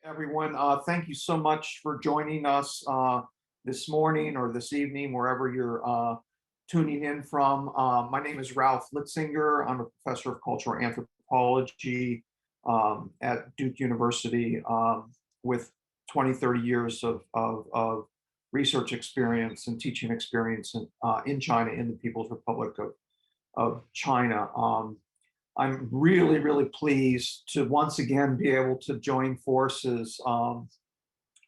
Everyone. Thank you so much for joining us this morning or this evening, wherever you're tuning in from. My name is Ralph Litzinger. I'm a professor of cultural anthropology at Duke University with 20, 30 years of research experience and teaching experience in China, in the People's Republic of China. I'm really, really pleased to once again be able to join forces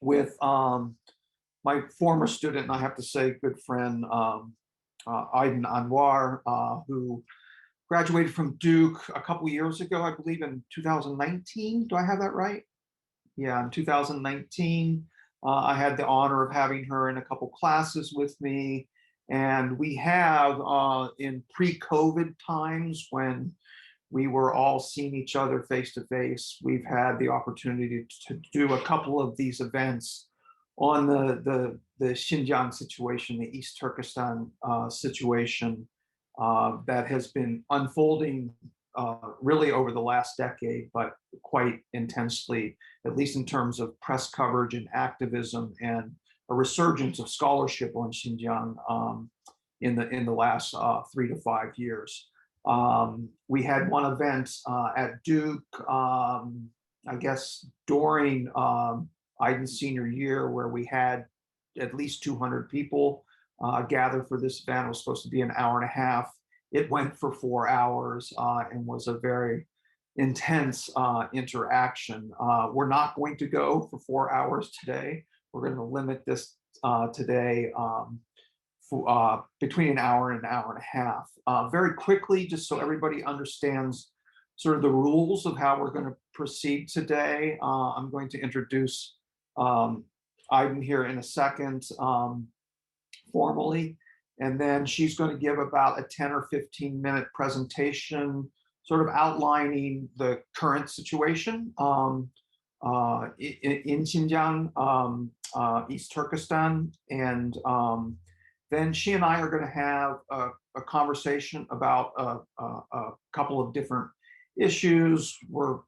with my former student, and I have to say, good friend, Aiden Anwar, who graduated from Duke a couple years ago, I believe in 2019. Do I have that right? Yeah, in 2019. I had the honor of having her in a couple classes with me. And we have, in pre-COVID times when we were all seeing each other face to face, we've had the opportunity to do a couple of these events on the Xinjiang situation, the East Turkestan situation that has been unfolding really over the last decade, but quite intensely, at least in terms of press coverage and activism and a resurgence of scholarship on Xinjiang in the last 3 to 5 years. We had one event at Duke, I guess during Aiden's senior year, where we had at least 200 people gather for this event. It was supposed to be an hour and a half. It went for 4 hours and was a very intense interaction. We're not going to go for 4 hours today. We're going to limit this today between an hour and a half. Very quickly, just so everybody understands sort of the rules of how we're going to proceed today, I'm going to introduce Aiden here in a second formally, and then she's going to give about a 10 or 15-minute presentation sort of outlining the current situation in Xinjiang, East Turkestan, and then she and I are going to have a conversation about a couple of different issues. We're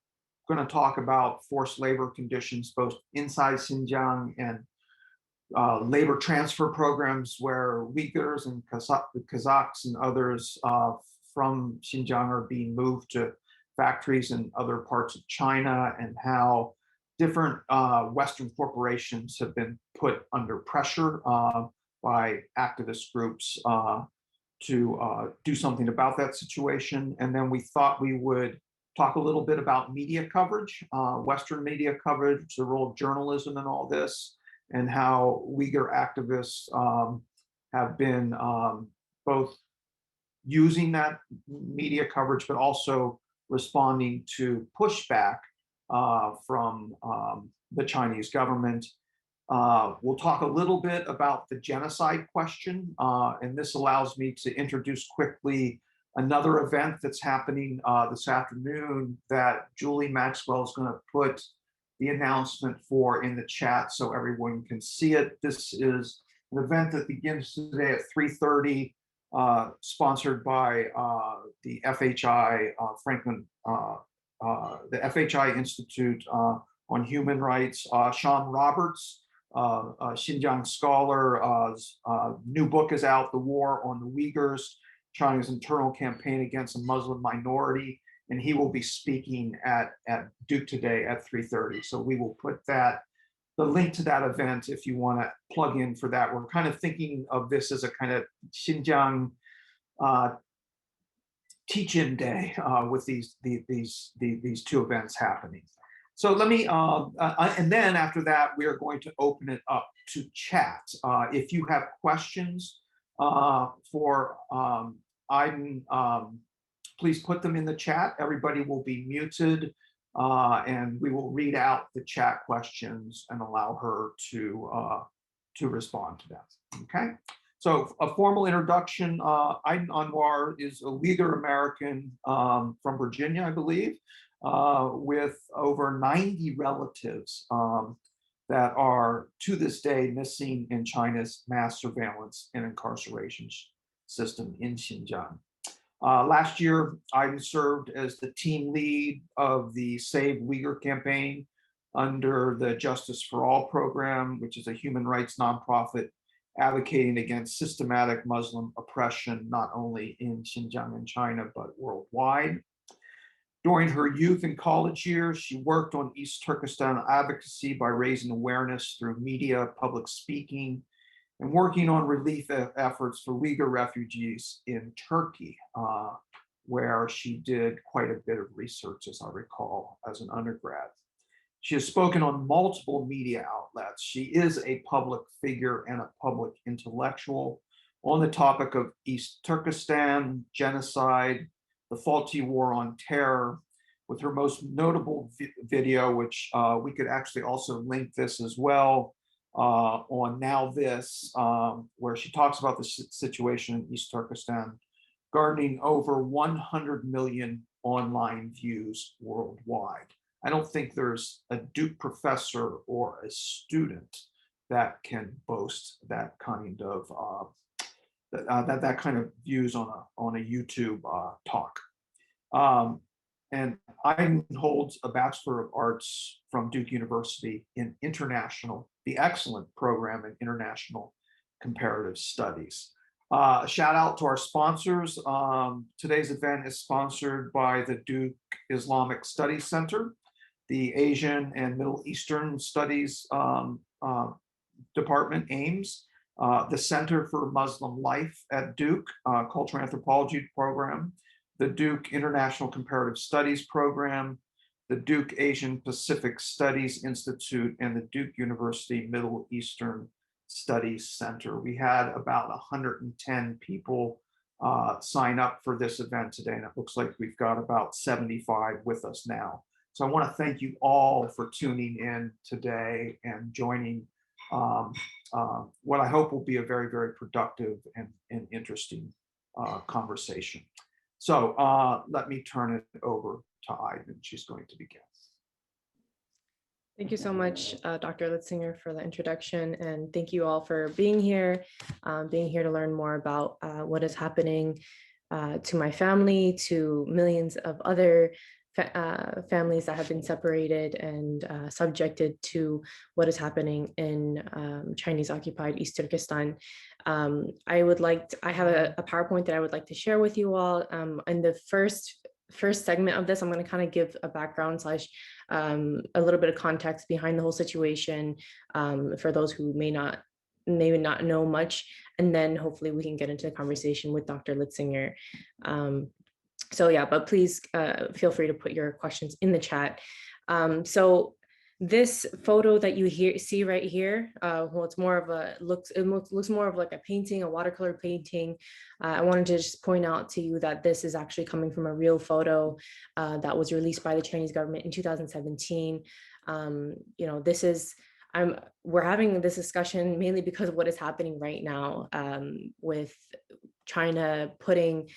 going to talk about forced labor conditions, both inside Xinjiang and labor transfer programs where Uyghurs and Kazakhs and others from Xinjiang are being moved to factories in other parts of China, and how different Western corporations have been put under pressure by activist groups to do something about that situation. And then we thought we would talk a little bit about media coverage, Western media coverage, the role of journalism in all this, and how Uyghur activists have been both using that media coverage, but also responding to pushback from the Chinese government. We'll talk a little bit about the genocide question, and this allows me to introduce quickly another event that's happening this afternoon that Julie Maxwell is going to put the announcement for in the chat so everyone can see it. This is an event that begins today at 3:30, sponsored by the FHI, the FHI Institute on Human Rights. Sean Roberts, Xinjiang scholar, new book is out, The War on the Uyghurs, China's Internal Campaign Against a Muslim Minority, and he will be speaking at Duke today at 3:30. So we will put the link to that event if you want to plug in for that. We're kind of thinking of this as a kind of Xinjiang teach-in day with these two events happening. So let me, and then after that, we are going to open it up to chat. If you have questions for Aiden, please put them in the chat. Everybody will be muted, and we will read out the chat questions and allow her to respond to them. Okay. So a formal introduction. Aiden Anwar is a Uyghur American from Virginia, I believe, with over 90 relatives that are to this day missing in China's mass surveillance and incarceration system in Xinjiang. Last year, Aiden served as the team lead of the Save Uyghur campaign, under the Justice for All program, which is a human rights nonprofit advocating against systematic Muslim oppression, not only in Xinjiang and China, but worldwide. During her youth and college years, she worked on East Turkestan advocacy by raising awareness through media, public speaking, and working on relief efforts for Uyghur refugees in Turkey, where she did quite a bit of research, as I recall, as an undergrad. She has spoken on multiple media outlets. She is a public figure and a public intellectual on the topic of East Turkestan, genocide, the faulty war on terror, with her most notable video, which we could actually also link this as well on Now This, where she talks about the situation in East Turkestan, garnering over 100 million online views worldwide. I don't think there's a Duke professor or a student that can boast that kind of that kind of views on a YouTube talk. And Aydin holds a Bachelor of Arts from Duke University in the excellent program in International Comparative Studies. Shout out to our sponsors. Today's event is sponsored by the Duke Islamic Studies Center, the Asian and Middle Eastern Studies Department, AIMS, the Center for Muslim Life at Duke, Cultural Anthropology Program, the Duke International Comparative Studies Program, the Duke Asian Pacific Studies Institute, and the Duke University Middle Eastern Studies Center. We had about 110 people sign up for this event today, and it looks like we've got about 75 with us now. So I want to thank you all for tuning in today and joining what I hope will be a very, very productive and interesting conversation. So let me turn it over to Aydin. She's going to begin. Thank you so much, Dr. Litzinger, for the introduction, and thank you all for being here to learn more about what is happening to my family, to millions of other families that have been separated and subjected to what is happening in Chinese-occupied East Turkestan. I have a PowerPoint that I would like to share with you all. In the first segment of this, I'm going to kind of give a background / a little bit of context behind the whole situation for those who may not know much, and then hopefully we can get into a conversation with Dr. Litzinger. So yeah, but please feel free to put your questions in the chat. So this photo that you see right here, well, it's more of looks more of like a painting, a watercolor painting. I wanted to just point out to you that this is actually coming from a real photo that was released by the Chinese government in 2017. We're having this discussion mainly because of what is happening right now with China putting,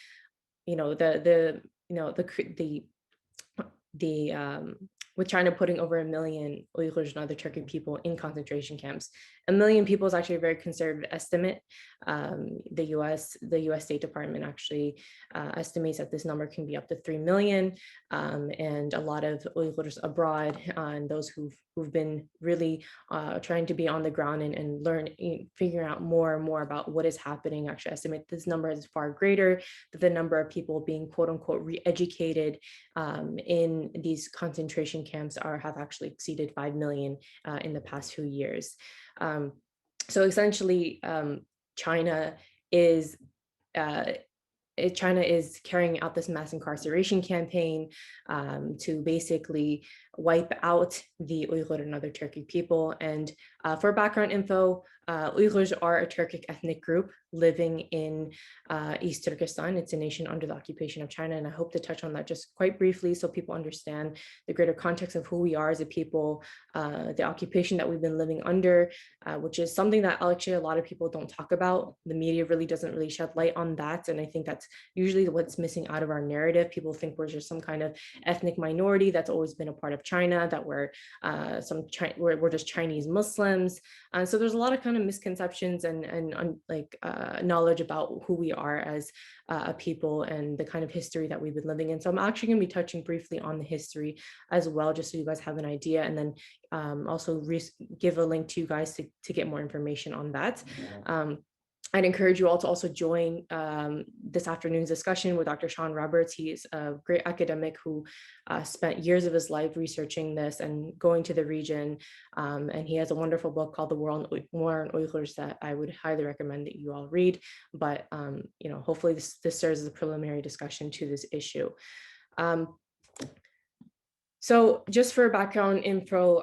with China putting over 1 million Uyghurs and other Turkic people in concentration camps. 1 million people is actually a very conservative estimate. The US State Department actually estimates that this number can be up to 3 million. And a lot of Uyghurs abroad and those who've been really trying to be on the ground and learn, figuring out more and more about what is happening, actually estimate this number is far greater than the number of people being quote unquote re-educated in these concentration camps have actually exceeded 5 million in the past few years. So essentially, China is carrying out this mass incarceration campaign to basically wipe out the Uyghur and other Turkic people. And for background info, Uyghurs are a Turkic ethnic group living in East Turkestan. It's a nation under the occupation of China. And I hope to touch on that just quite briefly so people understand the greater context of who we are as a people, the occupation that we've been living under, which is something that actually a lot of people don't talk about. The media really doesn't really shed light on that. And I think that's usually what's missing out of our narrative. People think we're just some kind of ethnic minority that's always been a part of China, that we're just Chinese Muslims. And so there's a lot of kind of misconceptions and knowledge about who we are as a people and the kind of history that we've been living in. So I'm actually going to be touching briefly on the history as well, just so you guys have an idea, and then also give a link to you guys to get more information on that. I'd encourage you all to also join this afternoon's discussion with Dr. Sean Roberts. He is a great academic who spent years of his life researching this and going to the region. And he has a wonderful book called The War on Uyghurs that I would highly recommend that you all read. But hopefully this serves as a preliminary discussion to this issue. So just for background info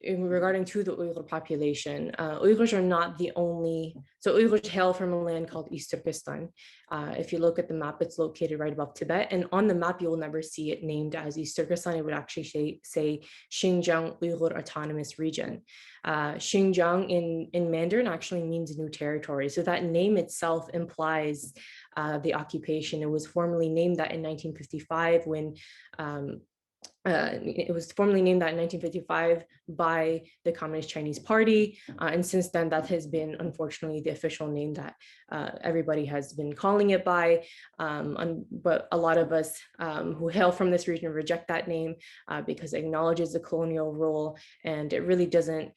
regarding to the Uyghur population, Uyghurs are not the only, so Uyghurs hail from a land called East Turkestan. If you look at the map, it's located right above Tibet, and on the map, you will never see it named as East Turkestan. It would actually say Xinjiang Uyghur Autonomous Region. Xinjiang in Mandarin actually means new territory. So that name itself implies the occupation. It was formally named that in 1955 when it was formally named that in 1955 by the Communist Chinese Party. And since then, that has been, unfortunately, the official name that everybody has been calling it by. But a lot of us who hail from this region reject that name because it acknowledges the colonial rule, and it really doesn't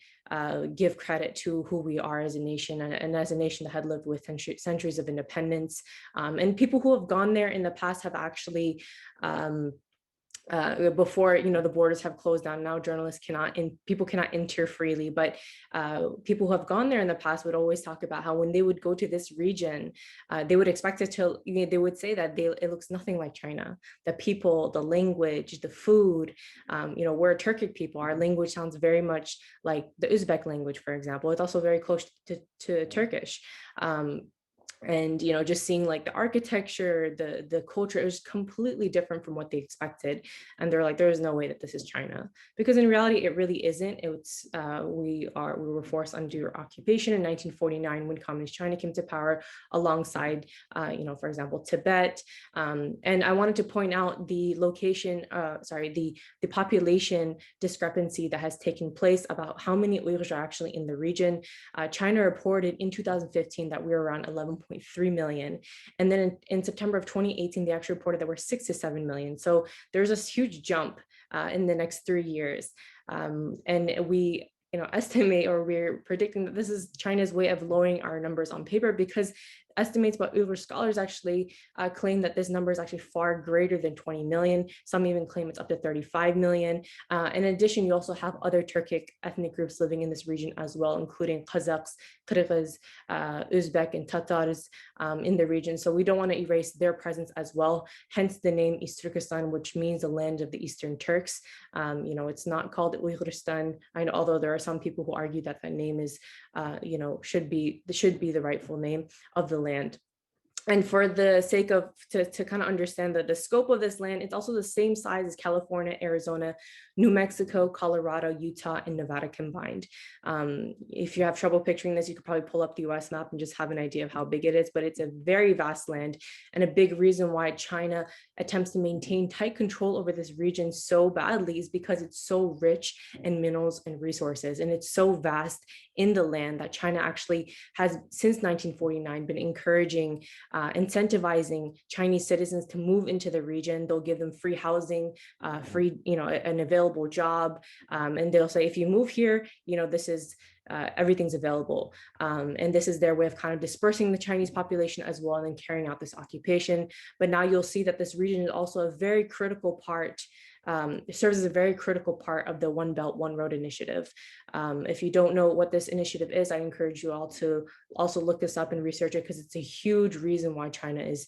give credit to who we are as a nation, and as a nation that had lived with centuries of independence. And people who have gone there in the past have actually before the borders have closed down. Now journalists cannot and people cannot enter freely, but people who have gone there in the past would always talk about how when they would go to this region, they would expect it to, they would say that it looks nothing like China. The people, the language, the food, we're Turkic people, our language sounds very much like the Uzbek language, for example. It's also very close to Turkish. And just seeing like the architecture, the culture is completely different from what they expected, and they're like, there is no way that this is China, because in reality it really isn't. It's we were forced under occupation in 1949 when Communist China came to power alongside for example Tibet. And I wanted to point out the the population discrepancy that has taken place about how many Uyghurs are actually in the region. China reported in 2015 that we were around 11.3 million. And then in September of 2018, they actually reported that we're 6 to 7 million. So there's a huge jump in the next 3 years. And we estimate, or we're predicting that this is China's way of lowering our numbers on paper, because estimates by Uyghur scholars actually claim that this number is actually far greater than 20 million. Some even claim it's up to 35 million. In addition, you also have other Turkic ethnic groups living in this region as well, including Kazakhs, Kyrgyz, Uzbek, and Tatars in the region. So we don't want to erase their presence as well. Hence the name East Turkestan, which means the land of the Eastern Turks. It's not called Uyghuristan. I know, although there are some people who argue that that name is, should be the rightful name of the land. And for the sake of, to kind of understand the scope of this land, it's also the same size as California, Arizona, New Mexico, Colorado, Utah, and Nevada combined. If you have trouble picturing this, you could probably pull up the US map and just have an idea of how big it is, but it's a very vast land, and a big reason why China attempts to maintain tight control over this region so badly is because it's so rich in minerals and resources, and it's so vast in the land that China actually has, since 1949, been encouraging incentivizing Chinese citizens to move into the region. They'll give them free housing, free, an available job. And they'll say, if you move here, this is, everything's available. And this is their way of kind of dispersing the Chinese population as well, and then carrying out this occupation. But now you'll see that this region is also a very critical part. It serves as a very critical part of the One Belt, One Road initiative. If you don't know what this initiative is, I encourage you all to also look this up and research it, because it's a huge reason why China is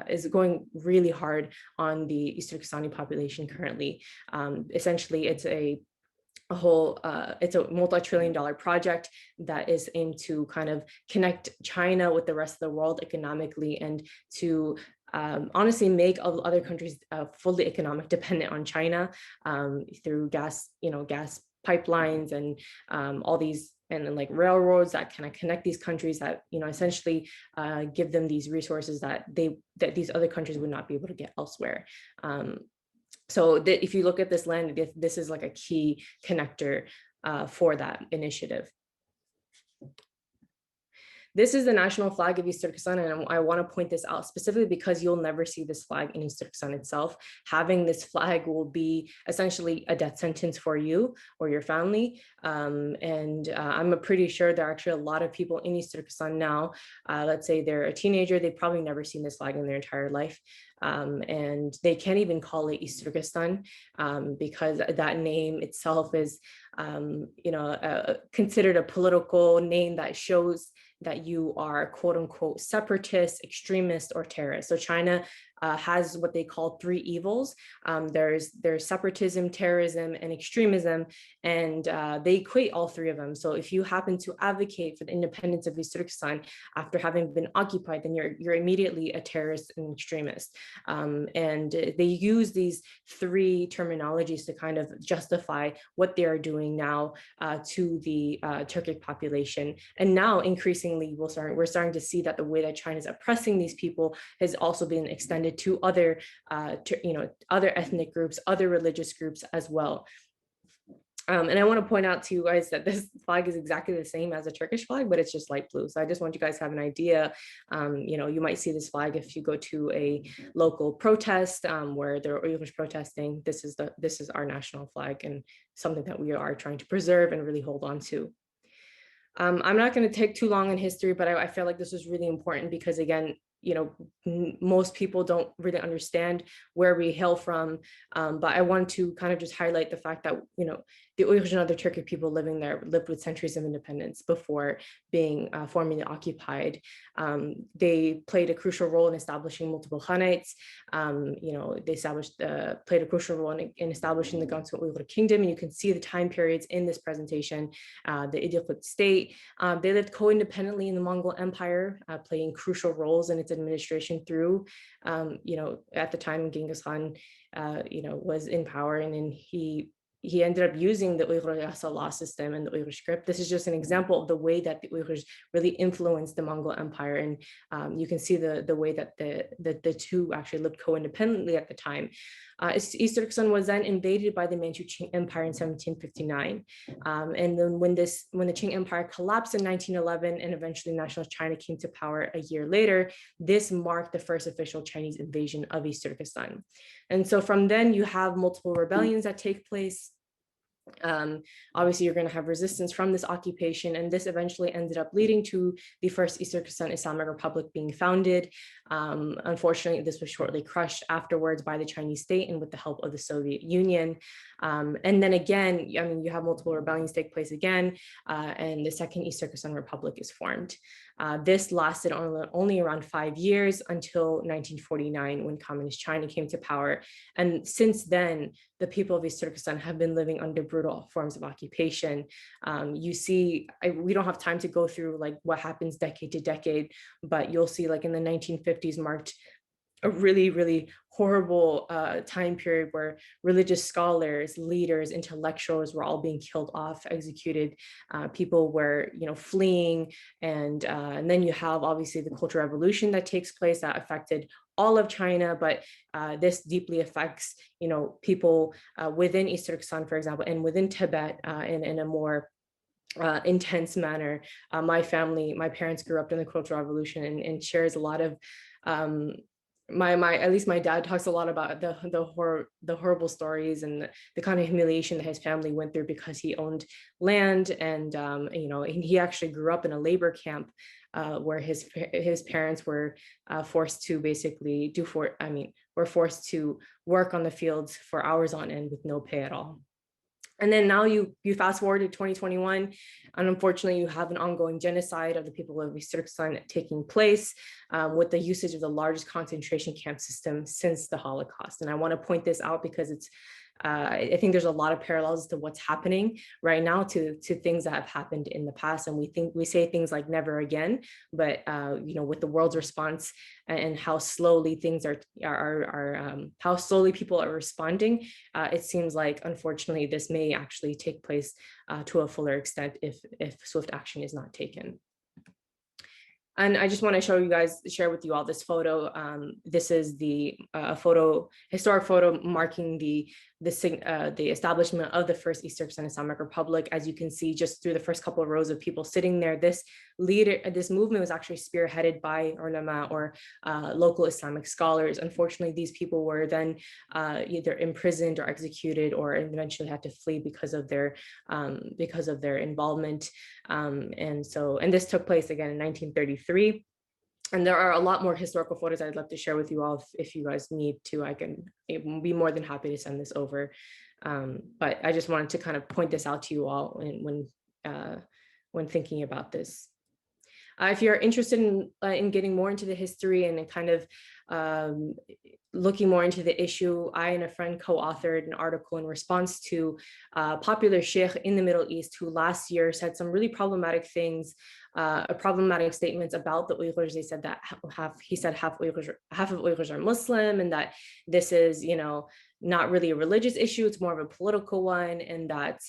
is going really hard on the East Turkestani population currently. Essentially, it's it's a multi-trillion-dollar project that is aimed to kind of connect China with the rest of the world economically, and to honestly make other countries fully economic dependent on China through gas pipelines and all these, and then like railroads that kind of connect these countries, that essentially give them these resources that these other countries would not be able to get elsewhere. So that if you look at this land, this is like a key connector for that initiative. This is the national flag of East Turkestan, and I want to point this out specifically because you'll never see this flag in East Turkestan itself. Having this flag will be essentially a death sentence for you or your family. I'm pretty sure there are actually a lot of people in East Turkestan now. Let's say they're a teenager, they've probably never seen this flag in their entire life. And they can't even call it East Turkestan because that name itself is, considered a political name that shows that you are quote unquote separatist, extremist, or terrorist. So China has what they call three evils. There's separatism, terrorism, and extremism, and they equate all three of them. So if you happen to advocate for the independence of East Turkestan after having been occupied, then you're immediately a terrorist and extremist. And they use these three terminologies to kind of justify what they are doing now to the Turkic population. And now increasingly, we're starting to see that the way that China is oppressing these people has also been extended to other, other ethnic groups, other religious groups as well. And I want to point out to you guys that this flag is exactly the same as a Turkish flag, but it's just light blue. So I just want you guys to have an idea. You might see this flag if you go to a local protest where there are Uyghurs protesting. This is our national flag and something that we are trying to preserve and really hold on to. I'm not going to take too long in history, but I feel like this is really important because, again, most people don't really understand where we hail from. But I want to kind of just highlight the fact that, the Uyghurs and other Turkic people living there lived with centuries of independence before being formally occupied. They played a crucial role in establishing multiple Khanates. They played a crucial role in establishing the Gansu Uyghur Kingdom. And you can see the time periods in this presentation. The Idiqut state, they lived co-independently in the Mongol Empire, playing crucial roles in its administration through, at the time Genghis Khan, was in power, and then he ended up using the Uyghur Yasa law system and the Uyghur script. This is just an example of the way that the Uyghurs really influenced the Mongol Empire. And you can see the way that the two actually lived co-independently at the time. East Turkestan was then invaded by the Manchu Qing Empire in 1759. And then when the Qing Empire collapsed in 1911 and eventually National China came to power a year later, this marked the first official Chinese invasion of East Turkestan. And so from then you have multiple rebellions that take place. Obviously, you're going to have resistance from this occupation, and this eventually ended up leading to the first East Turkestan Islamic Republic being founded. Unfortunately, this was shortly crushed afterwards by the Chinese state and with the help of the Soviet Union. And then again, you have multiple rebellions take place again, and the Second East Turkestan Republic is formed. This lasted only around 5 years until 1949 when Communist China came to power. And since then, the people of East Turkestan have been living under brutal forms of occupation. You see, we don't have time to go through like what happens decade to decade, but you'll see like in the 1950s marked a really, really horrible time period where religious scholars, leaders, intellectuals were all being killed off, executed. People were, fleeing, and then you have obviously the Cultural Revolution that takes place that affected all of China, but this deeply affects, people within East Turkestan, for example, and within Tibet in a more intense manner. My parents grew up in the Cultural Revolution and shares a lot of at least my dad talks a lot about the horrible stories and the kind of humiliation that his family went through because he owned land, and he actually grew up in a labor camp where his parents were forced to basically were forced to work on the fields for hours on end with no pay at all. And then now you fast forward to 2021, and unfortunately you have an ongoing genocide of the people of East Turkestan taking place with the usage of the largest concentration camp system since the Holocaust. And I want to point this out because I think there's a lot of parallels to what's happening right now to things that have happened in the past. And we say things like never again, but with the world's response and how slowly things how slowly people are responding, it seems like unfortunately this may actually take place to a fuller extent if swift action is not taken. And I just want to share with you all this photo. This is the historic photo marking the establishment of the first East Turkestan Islamic Republic. As you can see, just through the first couple of rows of people sitting there, this movement was actually spearheaded by ulama, or local Islamic scholars. Unfortunately, these people were then either imprisoned or executed, or eventually had to flee because of their involvement. And this took place again in 1933. And there are a lot more historical photos I'd love to share with you all. If you guys need to, I can be more than happy to send this over. But I just wanted to kind of point this out to you all when thinking about this. If you're interested in getting more into the history and kind of looking more into the issue, I and a friend co-authored an article in response to a popular sheikh in the Middle East who last year said some really problematic things, problematic statements about the Uyghurs. They said that half of Uyghurs are Muslim, and that this is, not really a religious issue, it's more of a political one, and that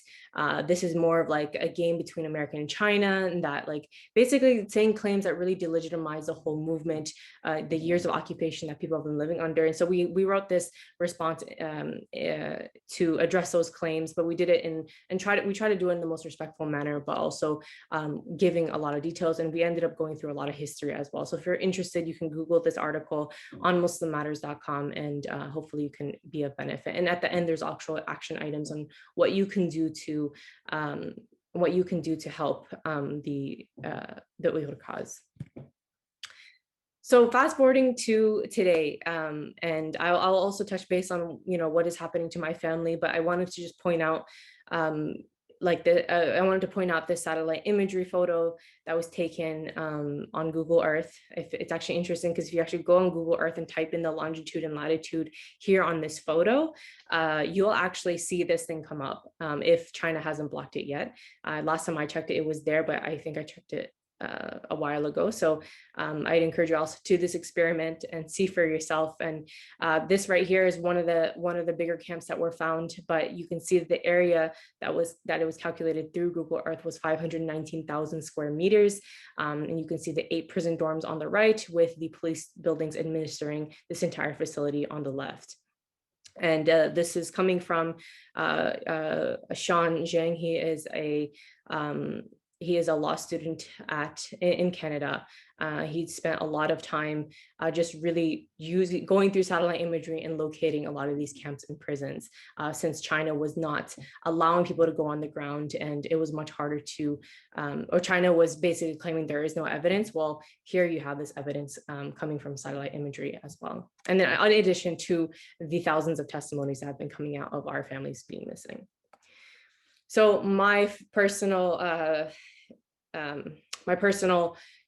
this is more of like a game between America and China, and that like basically saying claims that really delegitimize the whole movement, the years of occupation that people have been living under. And so we wrote this response to address those claims, but we did it we try to do it in the most respectful manner, but also giving a lot of details, and we ended up going through a lot of history as well. So if you're interested, you can Google this article on muslimmatters.com, and hopefully you can be of benefit. And at the end, there's actual action items on what you can do to help the Uyghur cause. So fast forwarding to today, and I'll also touch base on what is happening to my family, but I wanted to just point out I wanted to point out this satellite imagery photo that was taken on Google Earth. It's actually interesting because if you actually go on Google Earth and type in the longitude and latitude here on this photo, you'll actually see this thing come up if China hasn't blocked it yet. Last time I checked it, it was there, but I think I checked it a while ago. So I'd encourage you also to do this experiment and see for yourself. And this right here is one of the bigger camps that were found, but you can see that the area that it was calculated through Google Earth was 519,000 square meters. And you can see the 8 prison dorms on the right, with the police buildings administering this entire facility on the left. And this is coming from Sean Zhang. He is a law student in Canada. He spent a lot of time just really going through satellite imagery and locating a lot of these camps and prisons, since China was not allowing people to go on the ground, and it was much harder to, or China was basically claiming there is no evidence. Well, here you have this evidence coming from satellite imagery as well. And then in addition to the thousands of testimonies that have been coming out of our families being missing. So my personal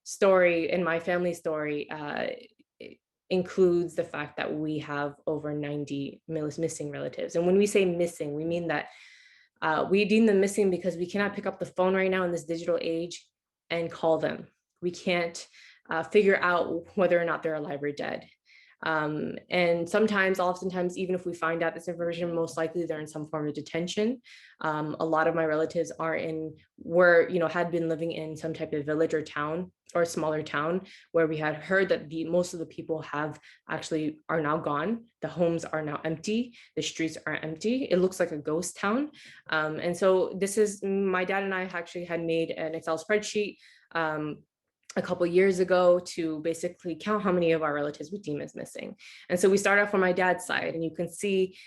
story and my family story includes the fact that we have over 90 missing relatives. And when we say missing, we mean that we deem them missing because we cannot pick up the phone right now in this digital age and call them. We can't figure out whether or not they're alive or dead. And oftentimes, even if we find out this information, most likely they're in some form of detention. A lot of my relatives had been living in some type of village or town or smaller town where we had heard that most of the people are now gone. The homes are now empty. The streets are empty. It looks like a ghost town. And so my dad and I actually had made an Excel spreadsheet a couple of years ago to basically count how many of our relatives we deem as missing. And so we start off on my dad's side, and you can see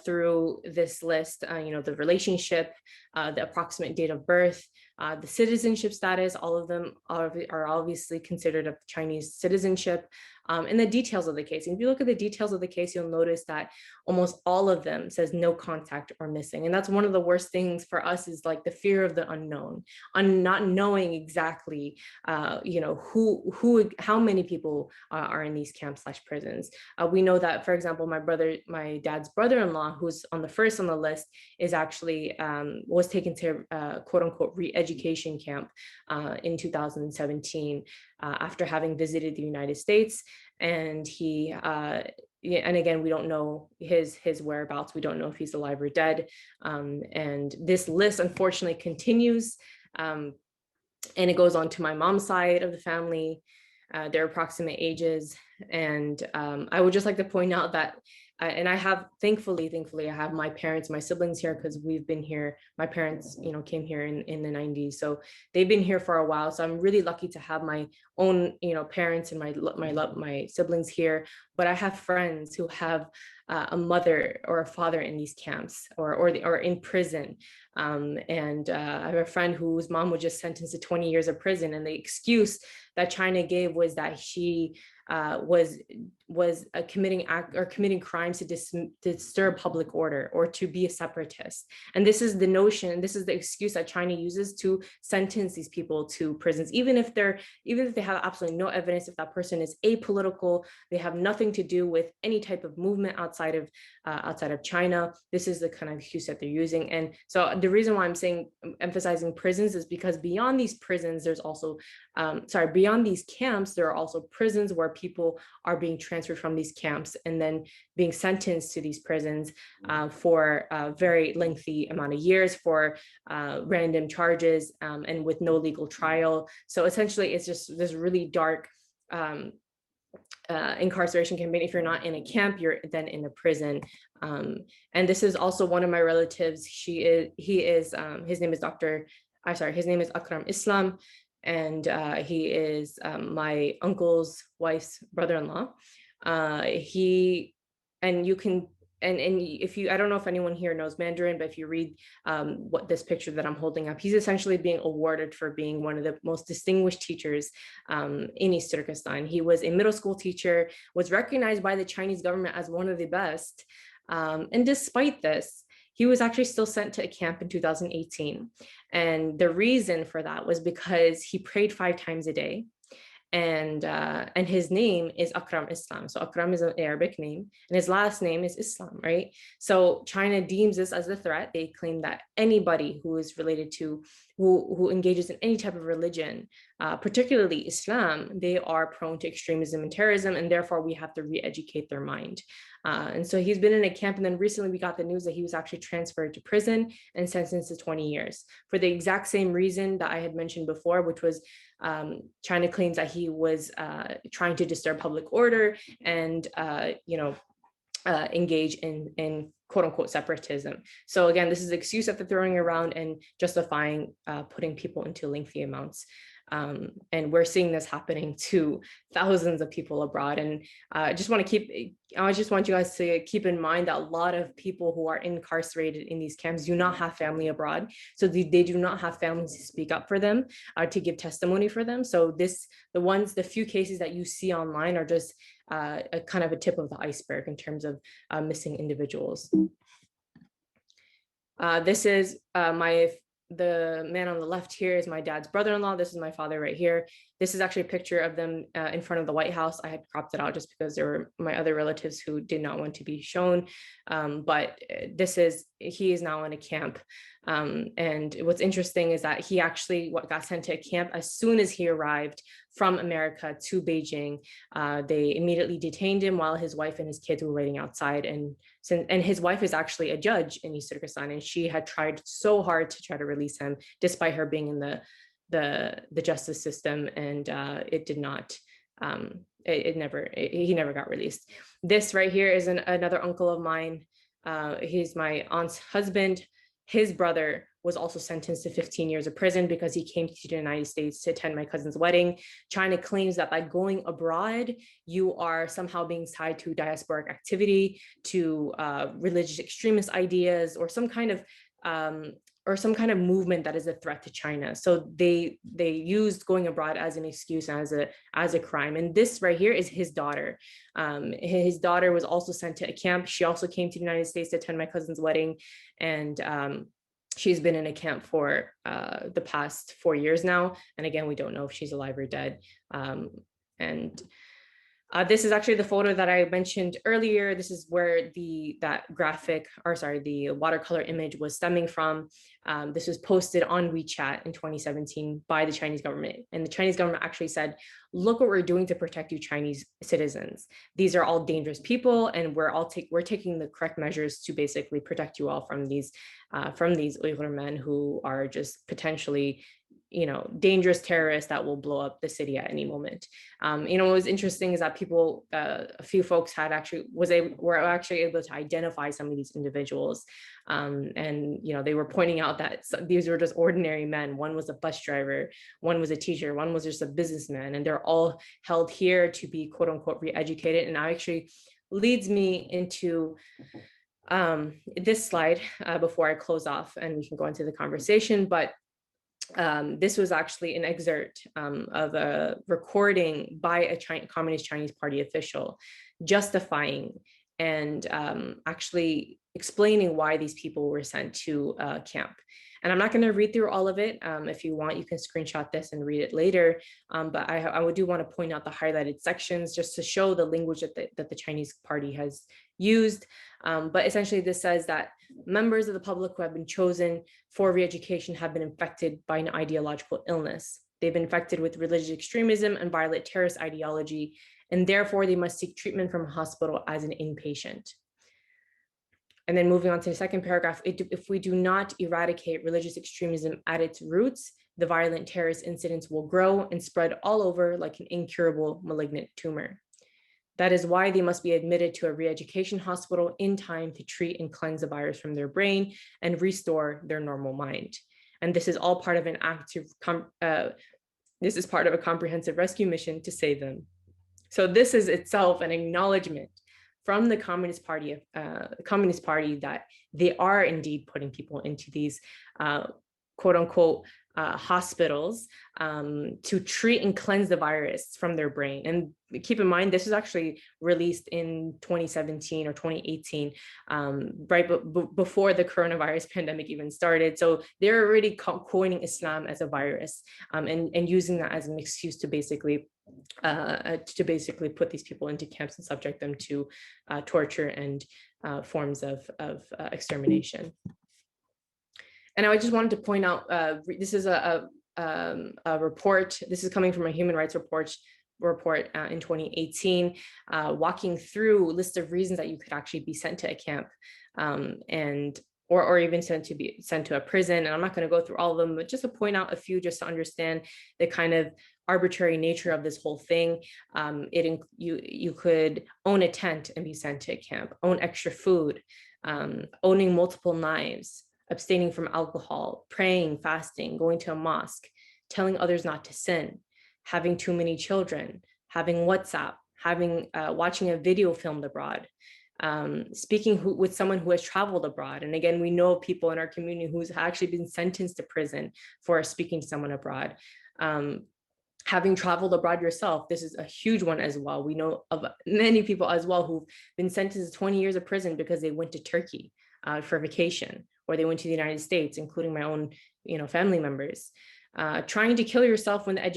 through this list, the relationship, the approximate date of birth, the citizenship status. All of them are obviously considered of Chinese citizenship, and the details of the case. And if you look at the details of the case, you'll notice that almost all of them says no contact or missing. And that's one of the worst things for us, is like the fear of the unknown, on not knowing exactly, how many people are in these camps / prisons. We know that, for example, my dad's brother-in-law, who's on the first on the list, is actually was taken to quote unquote re-education camp in 2017 after having visited the United States. And and again, we don't know his whereabouts. We don't know if he's alive or dead. And this list unfortunately continues. And it goes on to my mom's side of the family, their approximate ages. And I would just like to point out that, and I have, thankfully, I have my parents, my siblings here, because we've been here. My parents, came here in the 90s. So they've been here for a while. So I'm really lucky to have my own, parents and my siblings here. But I have friends who have a mother or a father in these camps or in prison. And I have a friend whose mom was just sentenced to 20 years of prison, and the excuse that China gave was that she was committing crimes to disturb public order or to be a separatist. And this is the notion, this is the excuse that China uses to sentence these people to prisons, even if they have absolutely no evidence, if that person is apolitical, they have nothing to do with any type of movement outside of China. This is the kind of excuse that they're using. And so the reason why I'm emphasizing prisons is because beyond these prisons, there's also beyond these camps, there are also prisons where people are being transferred from these camps and then being sentenced to these prisons for a very lengthy amount of years for random charges and with no legal trial. So essentially, it's just this really dark incarceration campaign. If you're not in a camp, you're then in a prison. And this is also one of my relatives. His name is his name is Akram Islam. And he is my uncle's wife's brother-in-law. If you, I don't know if anyone here knows Mandarin, but if you read what this picture that I'm holding up, he's essentially being awarded for being one of the most distinguished teachers in East Turkestan. He was a middle school teacher, was recognized by the Chinese government as one of the best. And despite this, he was actually still sent to a camp in 2018. And the reason for that was because he prayed 5 times a day. And his name is Akram Islam. So Akram is an Arabic name, and his last name is Islam, right? So China deems this as a threat. They claim that anybody who is related to, who engages in any type of religion, particularly Islam, they are prone to extremism and terrorism, and therefore we have to re-educate their mind. And so he's been in a camp, and then recently we got the news that he was actually transferred to prison and sentenced to 20 years for the exact same reason that I had mentioned before, which was China claims that he was trying to disturb public order and engage in quote unquote separatism. So again, this is an excuse that they're throwing around and justifying putting people into lengthy amounts. And we're seeing this happening to thousands of people abroad. And I just want you guys to keep in mind that a lot of people who are incarcerated in these camps do not have family abroad. So they do not have families to speak up for them, to give testimony for them. So the few cases that you see online are just a kind of a tip of the iceberg in terms of missing individuals. This is the man on the left here is my dad's brother-in-law. This is my father right here. This is actually a picture of them in front of the White House. I had cropped it out just because there were my other relatives who did not want to be shown. But he is now in a camp. And what's interesting is that he actually got sent to a camp as soon as he arrived from America to Beijing. They immediately detained him while his wife and his kids were waiting outside. And his wife is actually a judge in East Turkestan, and she had tried so hard to try to release him, despite her being in the justice system, and it did not. He never got released. This right here is another uncle of mine. He's my aunt's husband. His brother was also sentenced to 15 years of prison because he came to the United States to attend my cousin's wedding. China claims that by going abroad, you are somehow being tied to diasporic activity, to religious extremist ideas, or some kind of movement that is a threat to China. So they used going abroad as an excuse and as a crime. And this right here is his daughter. His daughter was also sent to a camp. She also came to the United States to attend my cousin's wedding. And she's been in a camp for the past 4 years now. And again, we don't know if she's alive or dead. This is actually the photo that I mentioned earlier. This is where the watercolor image was stemming from. This was posted on WeChat in 2017 by the Chinese government. And the Chinese government actually said, look what we're doing to protect you Chinese citizens. These are all dangerous people, and we're taking the correct measures to basically protect you all from these Uyghur men who are just potentially dangerous terrorists that will blow up the city at any moment. What was interesting is that people, a few folks were actually able to identify some of these individuals. And they were pointing out that these were just ordinary men. One was a bus driver, one was a teacher, one was just a businessman, and they're all held here to be quote unquote re-educated. And that actually leads me into this slide before I close off, and we can go into the conversation. But this was actually an excerpt of a recording by a Communist Chinese Party official justifying and actually explaining why these people were sent to camp. And I'm not going to read through all of it. If you want, you can screenshot this and read it later. But I do want to point out the highlighted sections just to show the language that the Chinese Party has used. But essentially, this says that members of the public who have been chosen for re-education have been infected by an ideological illness. They've been infected with religious extremism and violent terrorist ideology, and therefore they must seek treatment from a hospital as an inpatient. And then moving on to the second paragraph, if we do not eradicate religious extremism at its roots, the violent terrorist incidents will grow and spread all over like an incurable malignant tumor. That is why they must be admitted to a re-education hospital in time to treat and cleanse the virus from their brain and restore their normal mind. And this is all part of this is part of a comprehensive rescue mission to save them. So this is itself an acknowledgement from the Communist Party that they are indeed putting people into these quote unquote hospitals to treat and cleanse the virus from their brain. And keep in mind, this was actually released in 2017 or 2018, right before the coronavirus pandemic even started. So they're already coining Islam as a virus and using that as an excuse to basically put these people into camps and subject them to torture and forms of extermination. And I just wanted to point out, this is a report. This is coming from a human rights report in 2018, walking through a list of reasons that you could actually be sent to a camp or even sent to a prison. And I'm not going to go through all of them, but just to point out a few, just to understand the kind of arbitrary nature of this whole thing. You could own a tent and be sent to a camp, own extra food, owning multiple knives, abstaining from alcohol, praying, fasting, going to a mosque, telling others not to sin, having too many children, having WhatsApp, watching a video filmed abroad, speaking with someone who has traveled abroad. And again, we know people in our community who's actually been sentenced to prison for speaking to someone abroad. Having traveled abroad yourself, this is a huge one as well. We know of many people as well who've been sentenced to 20 years of prison because they went to Turkey for vacation, or they went to the United States, including my own, family members. Trying to kill yourself when in the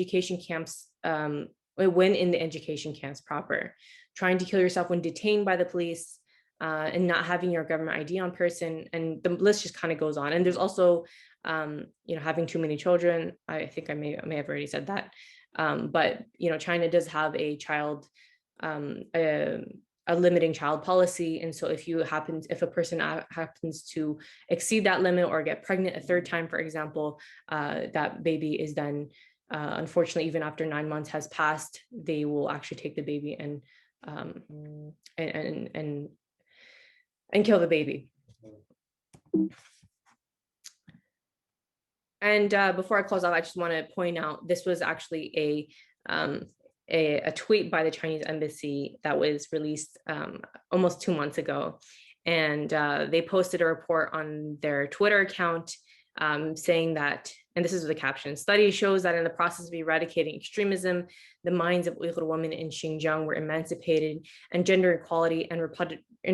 education camps proper. Trying to kill yourself when detained by the police and not having your government ID on person. And the list just kind of goes on. And there's also, having too many children. I think I may have already said that. But, China does have a limiting child policy. And so if a person happens to exceed that limit or get pregnant a third time, for example, that baby is then, unfortunately, even after 9 months has passed, they will actually take the baby and kill the baby. And before I close off, I just want to point out, this was actually a tweet by the Chinese embassy that was released almost 2 months ago. And they posted a report on their Twitter account saying that, and this is the caption, study shows that in the process of eradicating extremism, the minds of Uyghur women in Xinjiang were emancipated and gender equality and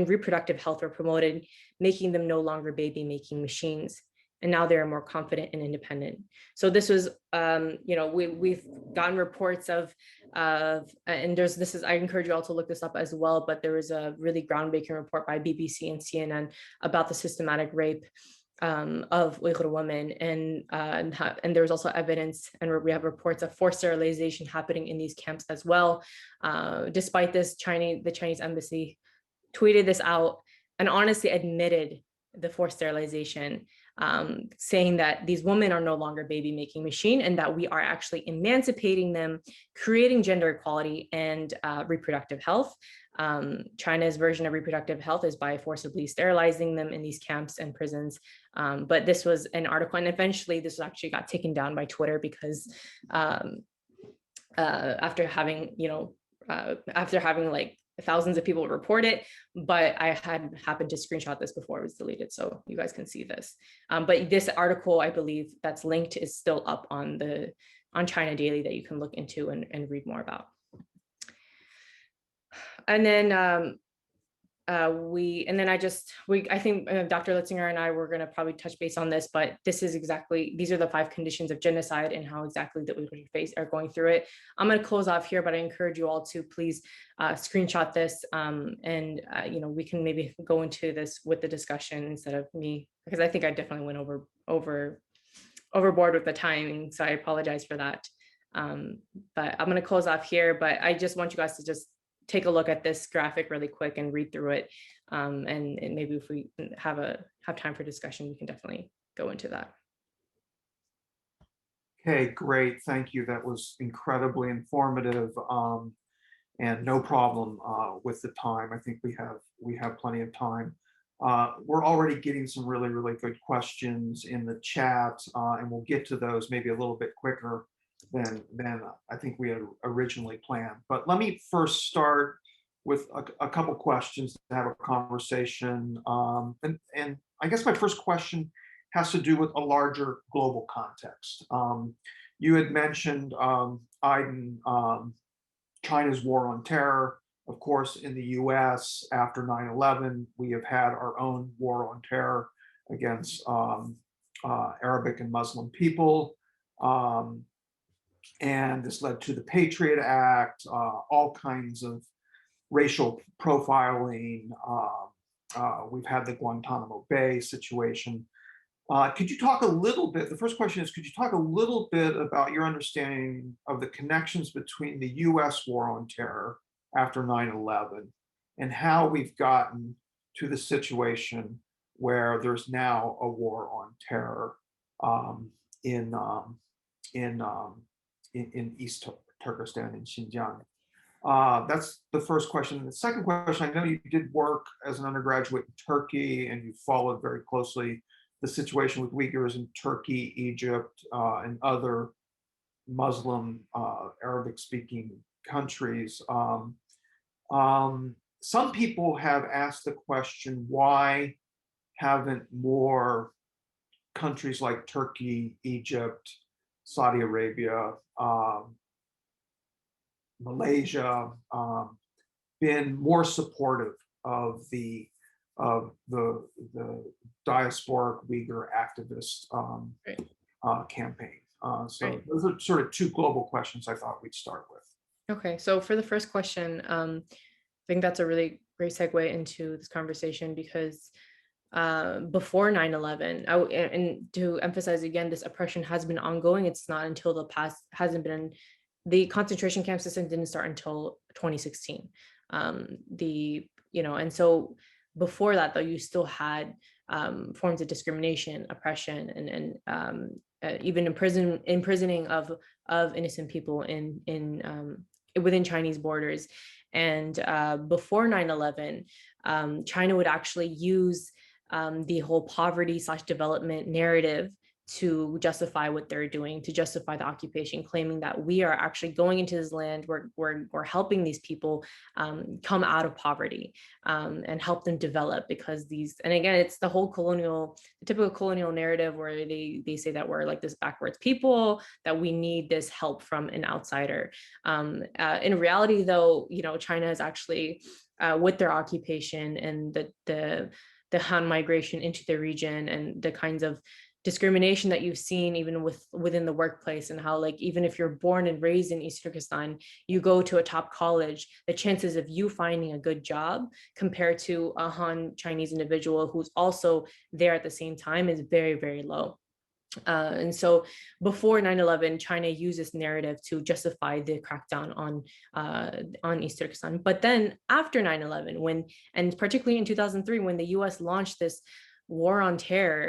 reproductive health were promoted, making them no longer baby-making machines. And now they're more confident and independent. So this was, we've gotten reports of, and I encourage you all to look this up as well, but there was a really groundbreaking report by BBC and CNN about the systematic rape of Uyghur women, and there was also evidence, and we have reports of forced sterilization happening in these camps as well. Despite this, the Chinese embassy tweeted this out and honestly admitted the forced sterilization, saying that these women are no longer baby making machine and that we are actually emancipating them, creating gender equality and reproductive health. China's version of reproductive health is by forcibly sterilizing them in these camps and prisons. But this was an article, and eventually this actually got taken down by Twitter because after having, like thousands of people report it, but I had happened to screenshot this before it was deleted, so you guys can see this. But this article, I believe that's linked, is still up on China Daily that you can look into and read more about. And then I think Dr. Litzinger and I were going to probably touch base on this, but these are the 5 conditions of genocide and how exactly that we are going through it. I'm going to close off here, but I encourage you all to please screenshot this, and we can maybe go into this with the discussion instead of me, because I think I definitely went overboard with the timing, so I apologize for that. But I'm going to close off here, but I just want you guys to just take a look at this graphic really quick and read through it. And maybe if we have time for discussion, we can definitely go into that. Okay, great. Thank you. That was incredibly informative, and no problem with the time. I think we have plenty of time. We're already getting some really, really good questions in the chat, and we'll get to those maybe a little bit quicker than I think we had originally planned. But let me first start with a couple questions to have a conversation. And I guess my first question has to do with a larger global context. You had mentioned, Aydin, China's war on terror. Of course, in the US, after 9/11, we have had our own war on terror against Arabic and Muslim people. And this led to the Patriot Act, all kinds of racial profiling. We've had the Guantanamo Bay situation. Could you talk a little bit? The first question is, could you talk a little bit about your understanding of the connections between the US war on terror after 9/11 and how we've gotten to the situation where there's now a war on terror in East Turkestan, in Xinjiang? That's the first question. The second question, I know you did work as an undergraduate in Turkey and you followed very closely the situation with Uyghurs in Turkey, Egypt, and other Muslim Arabic-speaking countries. Some people have asked the question, why haven't more countries like Turkey, Egypt, Saudi Arabia, Malaysia, been more supportive of the diasporic Uyghur activist campaign? So Right. those are sort of 2 global questions I thought we'd start with. Okay, so for the first question, I think that's a really great segue into this conversation because before 9/11, and to emphasize again, this oppression has been ongoing. It's not until the past, the concentration camp system didn't start until 2016. And so before that, though, you still had forms of discrimination, oppression, and even imprisoning of innocent people within Chinese borders. And before 9/11, China would actually use the whole poverty/development narrative to justify what they're doing, to justify the occupation, claiming that we are actually going into this land, we're helping these people come out of poverty and help them develop, because and again, it's the whole typical colonial narrative where they say that we're like this backwards people, that we need this help from an outsider. In reality, though, China is actually, with their occupation and the Han migration into the region and the kinds of discrimination that you've seen even within the workplace, and how like even if you're born and raised in East Turkestan, you go to a top college, the chances of you finding a good job compared to a Han Chinese individual who's also there at the same time is very, very low. And so before 9/11, China used this narrative to justify the crackdown on East Turkestan. But then after 9/11, and particularly in 2003, when the US launched this war on terror,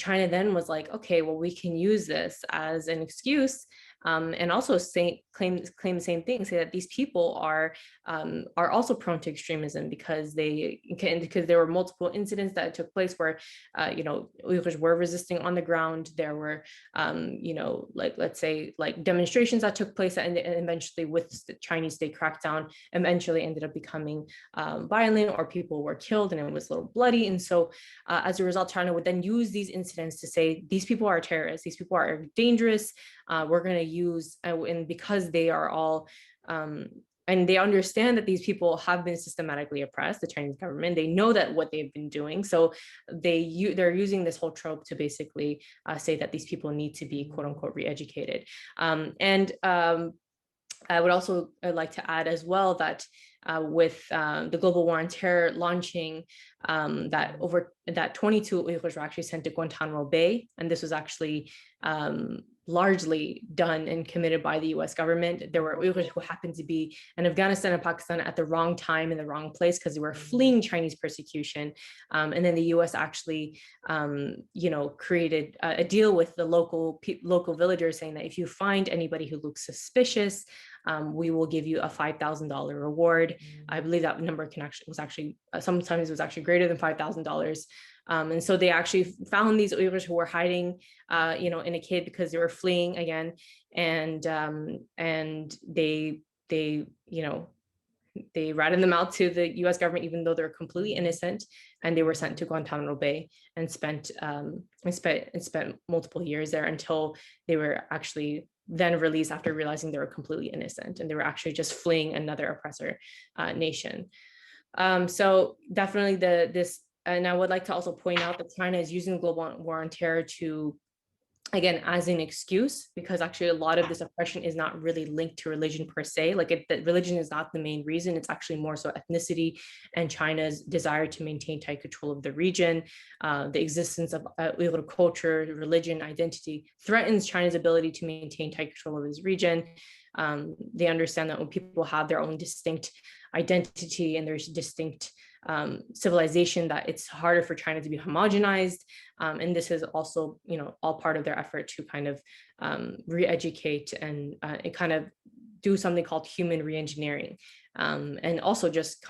China then was like, okay, well, we can use this as an excuse, and also claim the same thing, say that these people are also prone to extremism because there were multiple incidents that took place where Uyghurs were resisting on the ground. There were like, let's say, like demonstrations that took place, and eventually with the Chinese state crackdown eventually ended up becoming violent, or people were killed and it was a little bloody. And so as a result, China would then use these incidents to say these people are terrorists, these people are dangerous, we're going to use, and because they are all and they understand that these people have been systematically oppressed, the Chinese government, they know that what they've been doing, so they're using this whole trope to basically say that these people need to be quote unquote re-educated. I would also like to add as well that with the global war on terror launching, that 22 Uyghurs were actually sent to Guantanamo Bay, and this was actually largely done and committed by the US government. There were Uyghurs who happened to be in Afghanistan and Pakistan at the wrong time in the wrong place because they were fleeing Chinese persecution. And then the US actually, created a deal with the local villagers saying that if you find anybody who looks suspicious, we will give you a $5,000 reward. I believe that number sometimes was actually greater than $5,000. And so they actually found these Uyghurs who were hiding, in a cave because they were fleeing again, and they ratted them out to the U.S. government, even though they're completely innocent, and they were sent to Guantanamo Bay and spent multiple years there until they were actually then released after realizing they were completely innocent and they were actually just fleeing another oppressor nation. So definitely and I would like to also point out that China is using the global war on terror to, again, as an excuse, because actually a lot of this oppression is not really linked to religion per se. That religion is not the main reason. It's actually more so ethnicity and China's desire to maintain tight control of the region. The existence of Uyghur culture, religion, identity threatens China's ability to maintain tight control of this region. They understand that when people have their own distinct identity and there's distinct civilization, that it's harder for China to be homogenized. And this is also, all part of their effort to kind of re-educate and kind of do something called human re-engineering. And also just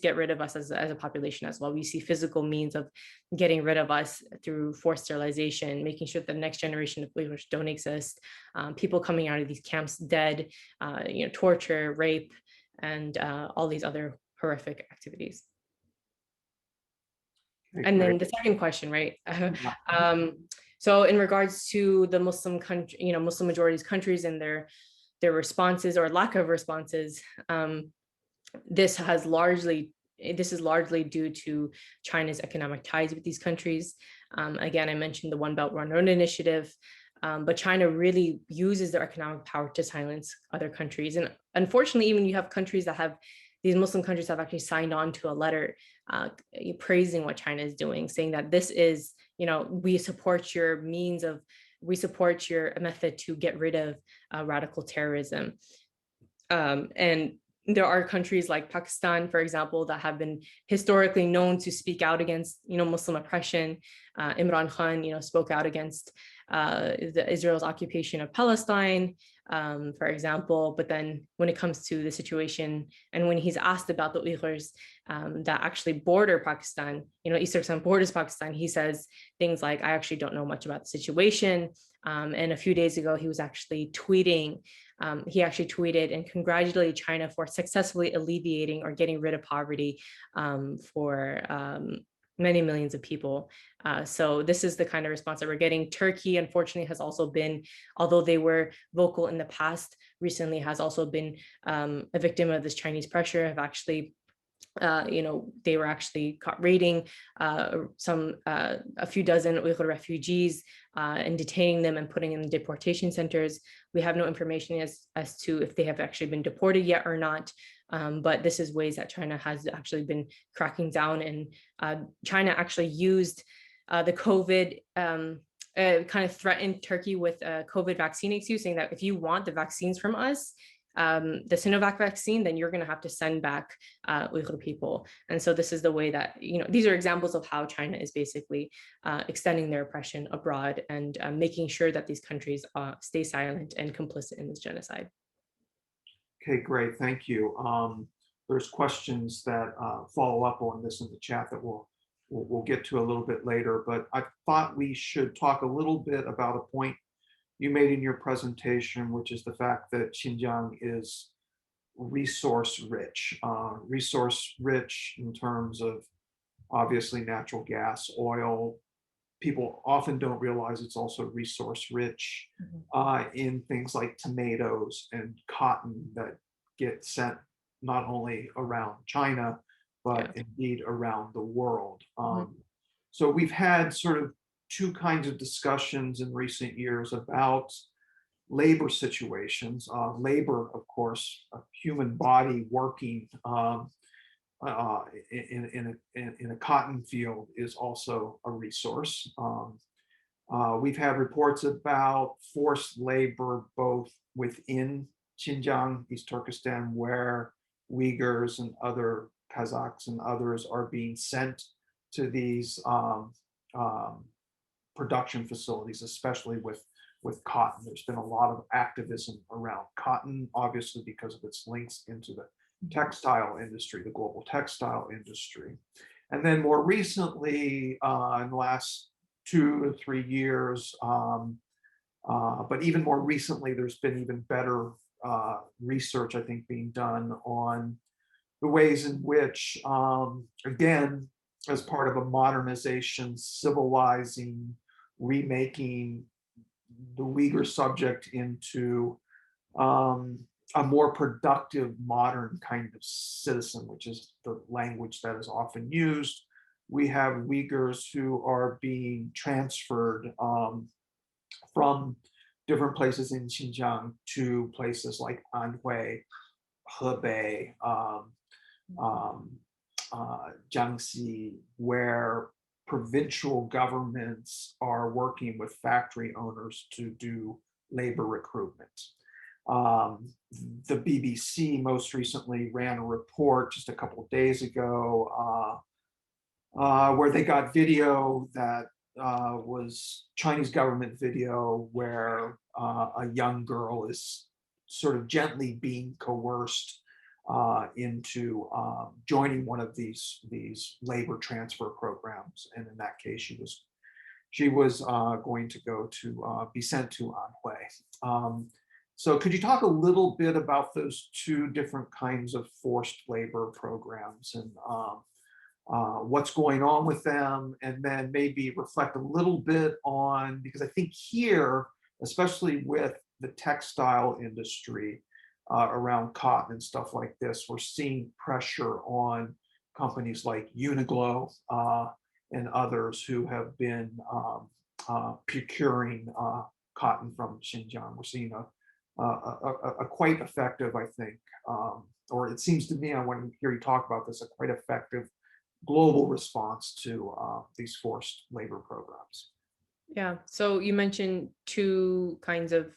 get rid of us as a population as well. We see physical means of getting rid of us through forced sterilization, making sure that the next generation of Uyghurs don't exist, people coming out of these camps dead, torture, rape, and all these other horrific activities. And then the second question, right? So in regards to the Muslim country, Muslim majorities countries and their responses or lack of responses, this is largely due to China's economic ties with these countries. Again, I mentioned the One Belt One Road initiative, but China really uses their economic power to silence other countries. And unfortunately, even you have countries these Muslim countries have actually signed on to a letter praising what China is doing, saying that this is, we support your method to get rid of radical terrorism. And there are countries like Pakistan, for example, that have been historically known to speak out against, Muslim oppression. Imran Khan, spoke out against Israel's occupation of Palestine, for example. But then when it comes to the situation, and when he's asked about the Uyghurs that actually border Pakistan, East Turkestan borders Pakistan, he says things like, I actually don't know much about the situation. And a few days ago, he was actually tweeting. He actually tweeted and congratulated China for successfully alleviating or getting rid of poverty for many millions of people. So this is the kind of response that we're getting. Turkey, unfortunately, has also been, although they were vocal in the past, recently has also been a victim of this Chinese pressure, have actually they were actually caught raiding a few dozen Uyghur refugees and detaining them and putting them in deportation centers. We have no information as to if they have actually been deported yet or not. But this is ways that China has actually been cracking down. And China actually used the COVID kind of threatened Turkey with a COVID vaccine excuse, saying that if you want the vaccines from us, the Sinovac vaccine, then you're going to have to send back Uyghur people. And so this is the way that, these are examples of how China is basically extending their oppression abroad and making sure that these countries stay silent and complicit in this genocide. Okay, great. Thank you. There's questions that follow up on this in the chat that we'll get to a little bit later, but I thought we should talk a little bit about a point you made in your presentation, which is the fact that Xinjiang is resource rich in terms of obviously natural gas, oil. People often don't realize it's also resource rich in things like tomatoes and cotton that get sent not only around China, but indeed around the world. So we've had sort of two kinds of discussions in recent years about labor situations. Labor, of course, a human body working in a cotton field is also a resource. We've had reports about forced labor both within Xinjiang, East Turkestan, where Uyghurs and other Kazakhs and others are being sent to these production facilities, especially with cotton. There's been a lot of activism around cotton, obviously because of its links into the textile industry, the global textile industry. And then more recently, in the last 2 to 3 years, but even more recently, there's been even better research, I think, being done on the ways in which, again, as part of a modernization, civilizing, remaking the Uyghur subject into a more productive, modern kind of citizen, which is the language that is often used. We have Uyghurs who are being transferred from different places in Xinjiang to places like Anhui, Hebei, Jiangxi, where provincial governments are working with factory owners to do labor recruitment. The BBC most recently ran a report just a couple of days ago where they got video that was Chinese government video where a young girl is sort of gently being coerced into joining one of these labor transfer programs, and in that case, she was going to go to be sent to Anhui. So, could you talk a little bit about those two different kinds of forced labor programs and what's going on with them, and then maybe reflect a little bit on, because I think here, especially with the textile industry, around cotton and stuff like this, we're seeing pressure on companies like Uniqlo and others who have been procuring cotton from Xinjiang. We're seeing a quite effective, I think, or it seems to me, I want to hear you talk about this, a quite effective global response to these forced labor programs. Yeah, so you mentioned two kinds of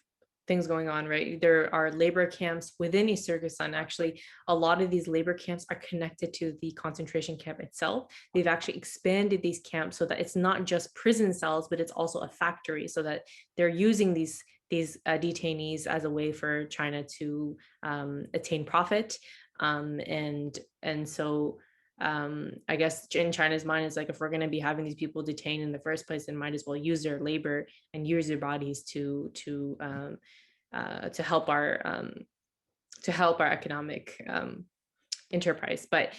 things going on, right? There are labor camps within East Turkestan. Actually, a lot of these labor camps are connected to the concentration camp itself. They've actually expanded these camps so that it's not just prison cells, but it's also a factory, so that they're using these detainees as a way for China to attain profit. And so I guess in China's mind, it's like, if we're going to be having these people detained in the first place, then might as well use their labor and use their bodies to help our economic enterprise. But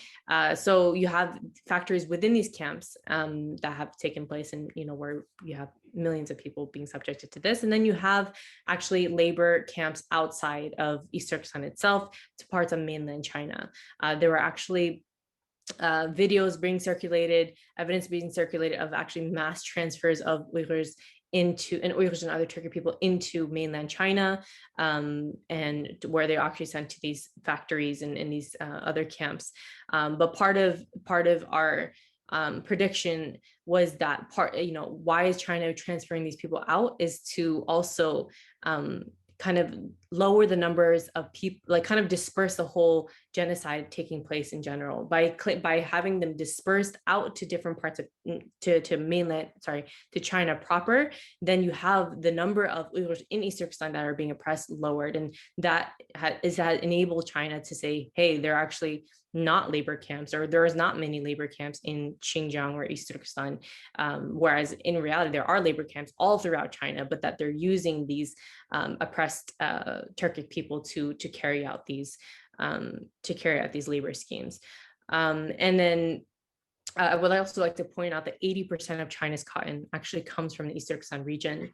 so you have factories within these camps that have taken place, and where you have millions of people being subjected to this, and then you have actually labor camps outside of East Turkestan itself to parts of mainland China. There were actually videos being circulated, evidence being circulated of actually mass transfers of Uyghurs and Uyghurs and other Turkic people into mainland China, and where they're actually sent to these factories and in these other camps. But part of our prediction was that why is China transferring these people out is to also kind of lower the numbers of people, like kind of disperse the whole genocide taking place in general by having them dispersed out to different parts of to China proper. Then you have the number of Uyghurs in East Turkestan that are being oppressed lowered, and that has enabled China to say, hey, they're actually not labor camps, or there is not many labor camps in Xinjiang or East Turkestan, whereas in reality there are labor camps all throughout China, but that they're using these oppressed Turkic people to carry out these labor schemes. And then I would also like to point out that 80% of China's cotton actually comes from the East Turkestan region.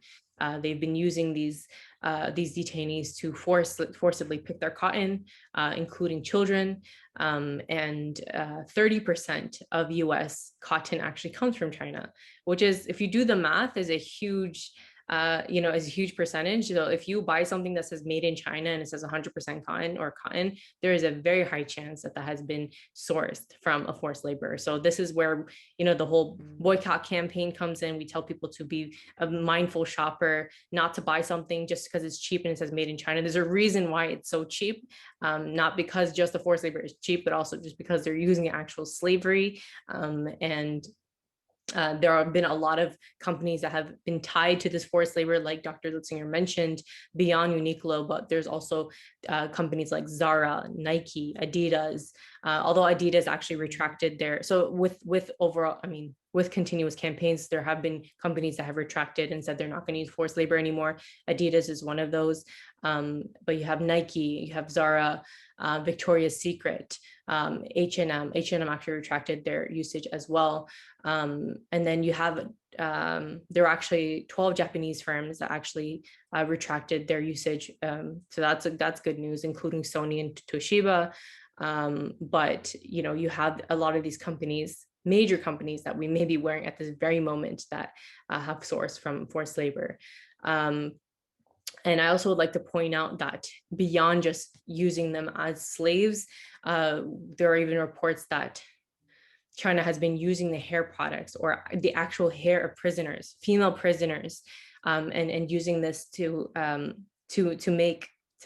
They've been using these detainees to forcibly pick their cotton, including children, and 30% of US cotton actually comes from China, which is, if you do the math, is a huge is a huge percentage. So if you buy something that says made in China and it says 100% cotton, there is a very high chance that has been sourced from a forced laborer. So this is where, the whole boycott campaign comes in. We tell people to be a mindful shopper, not to buy something just because it's cheap and it says made in China. There's a reason why it's so cheap, not because just the forced labor is cheap, but also just because they're using actual slavery. There have been a lot of companies that have been tied to this forced labor, like Dr. Lutzinger mentioned, beyond Uniqlo, but there's also companies like Zara, Nike, Adidas, although Adidas actually retracted so with overall, with continuous campaigns, there have been companies that have retracted and said they're not going to use forced labor anymore. Adidas is one of those. But you have Nike, you have Zara, Victoria's Secret, H&M. H&M actually retracted their usage as well. And then you have, there are actually 12 Japanese firms that actually retracted their usage. So that's good news, including Sony and Toshiba. But, you have a lot of these companies, major companies that we may be wearing at this very moment that have sourced from forced labor. And I also would like to point out that beyond just using them as slaves, there are even reports that China has been using the hair products or the actual hair of prisoners, female prisoners, and using this to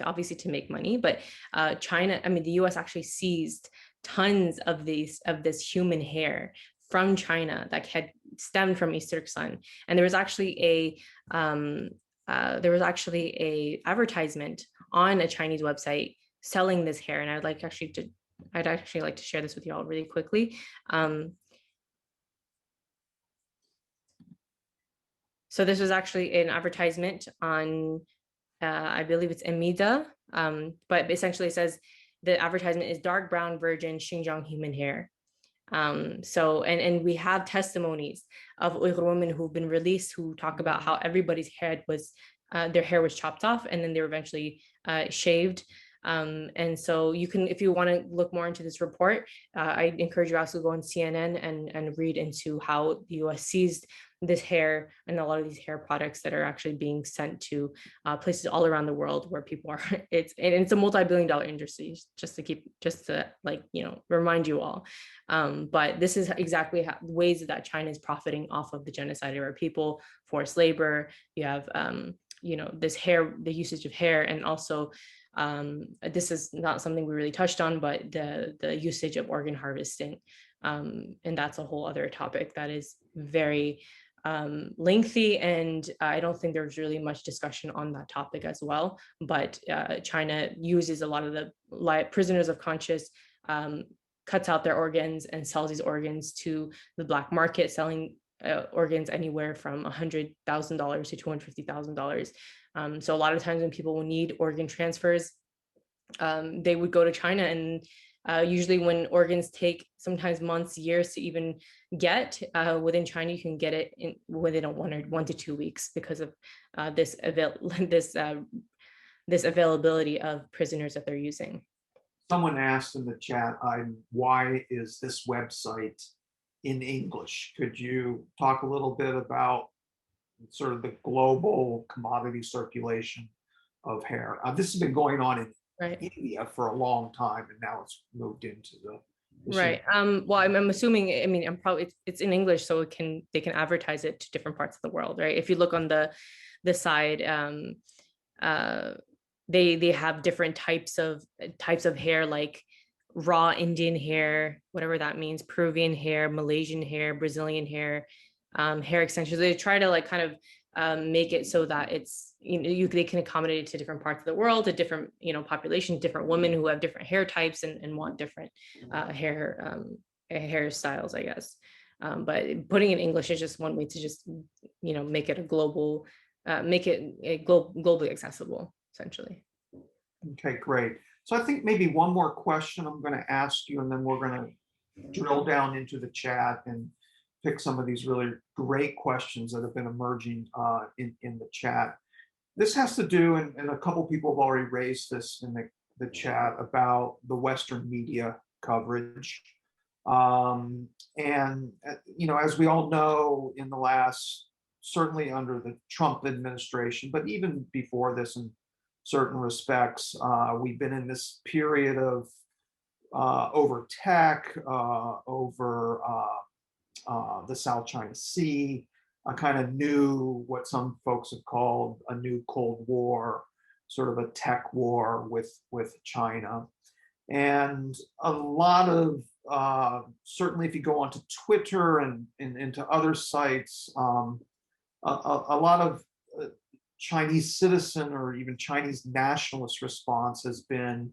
obviously make money. But China, the US actually seized tons of this human hair from China that had stemmed from East Turkestan. And there was actually a advertisement on a Chinese website selling this hair, and I'd actually like to share this with you all really quickly. So this was actually an advertisement on, I believe it's Amida, but essentially it says the advertisement is dark brown virgin Xinjiang human hair. So we have testimonies of Uyghur women who've been released who talk about how everybody's head was, their hair was chopped off and then they were eventually shaved. And so you can, if you want to look more into this report, I encourage you also to go on CNN and read into how the US seized this hair and a lot of these hair products that are actually being sent to places all around the world where people are, it's a multi-billion-dollar industry, just to remind you all. But this is exactly ways that China is profiting off of the genocide of our people, forced labor. You have, this hair, the usage of hair, and also this is not something we really touched on, but the usage of organ harvesting. And that's a whole other topic that is very lengthy, and I don't think there's really much discussion on that topic as well. But China uses a lot of the prisoners of conscience, cuts out their organs and sells these organs to the black market, selling organs anywhere from $100,000 to $250,000. So a lot of times when people will need organ transfers, they would go to China, and usually when organs take sometimes months, years to even get, within China, you can get it within 1 to 2 weeks because of this availability of prisoners that they're using. Someone asked in the chat, why is this website in English? Could you talk a little bit about sort of the global commodity circulation of hair? This has been going on in Right. India for a long time, and now it's moved into this. Right. Well, I'm assuming, I mean, I'm probably it's in English, so they can advertise it to different parts of the world, right? If you look on the side, uh, they have different types of hair, like raw Indian hair, whatever that means, Peruvian hair, Malaysian hair, Brazilian hair, hair extensions. They try to like kind of make it so that it's, you know, they can accommodate it to different parts of the world, to different, you know, populations, different women who have different hair types and want different hairstyles, I guess. But putting in English is just one way to just, you know, make it a global, make it globally accessible, essentially. Okay, great. So I think maybe one more question I'm going to ask you, and then we're going to drill down into the chat and pick some of these really great questions that have been emerging in the chat. This has to do, and a couple people have already raised this in the chat about the Western media coverage. And, you know, as we all know, in the last, certainly under the Trump administration, but even before this in certain respects, we've been in this period of over tech, over the South China Sea, a kind of new, what some folks have called a new Cold War, sort of a tech war with China. And a lot of, certainly if you go onto Twitter and into other sites, a lot of Chinese citizen or even Chinese nationalist response has been,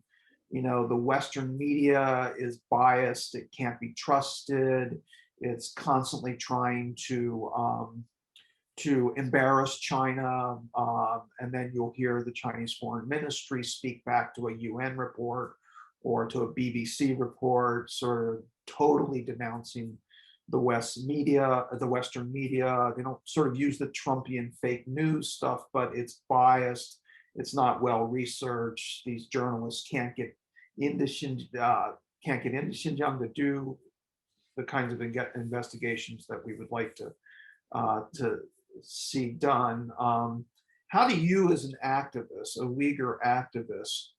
you know, the Western media is biased, it can't be trusted, it's constantly trying to embarrass China, and then you'll hear the Chinese Foreign Ministry speak back to a UN report or to a BBC report, sort of totally denouncing the Western media. They don't sort of use the Trumpian fake news stuff, but it's biased. It's not well researched. These journalists can't get into Xinjiang to do the kinds of investigations that we would like to see done. How do you, as an activist, a Uyghur activist,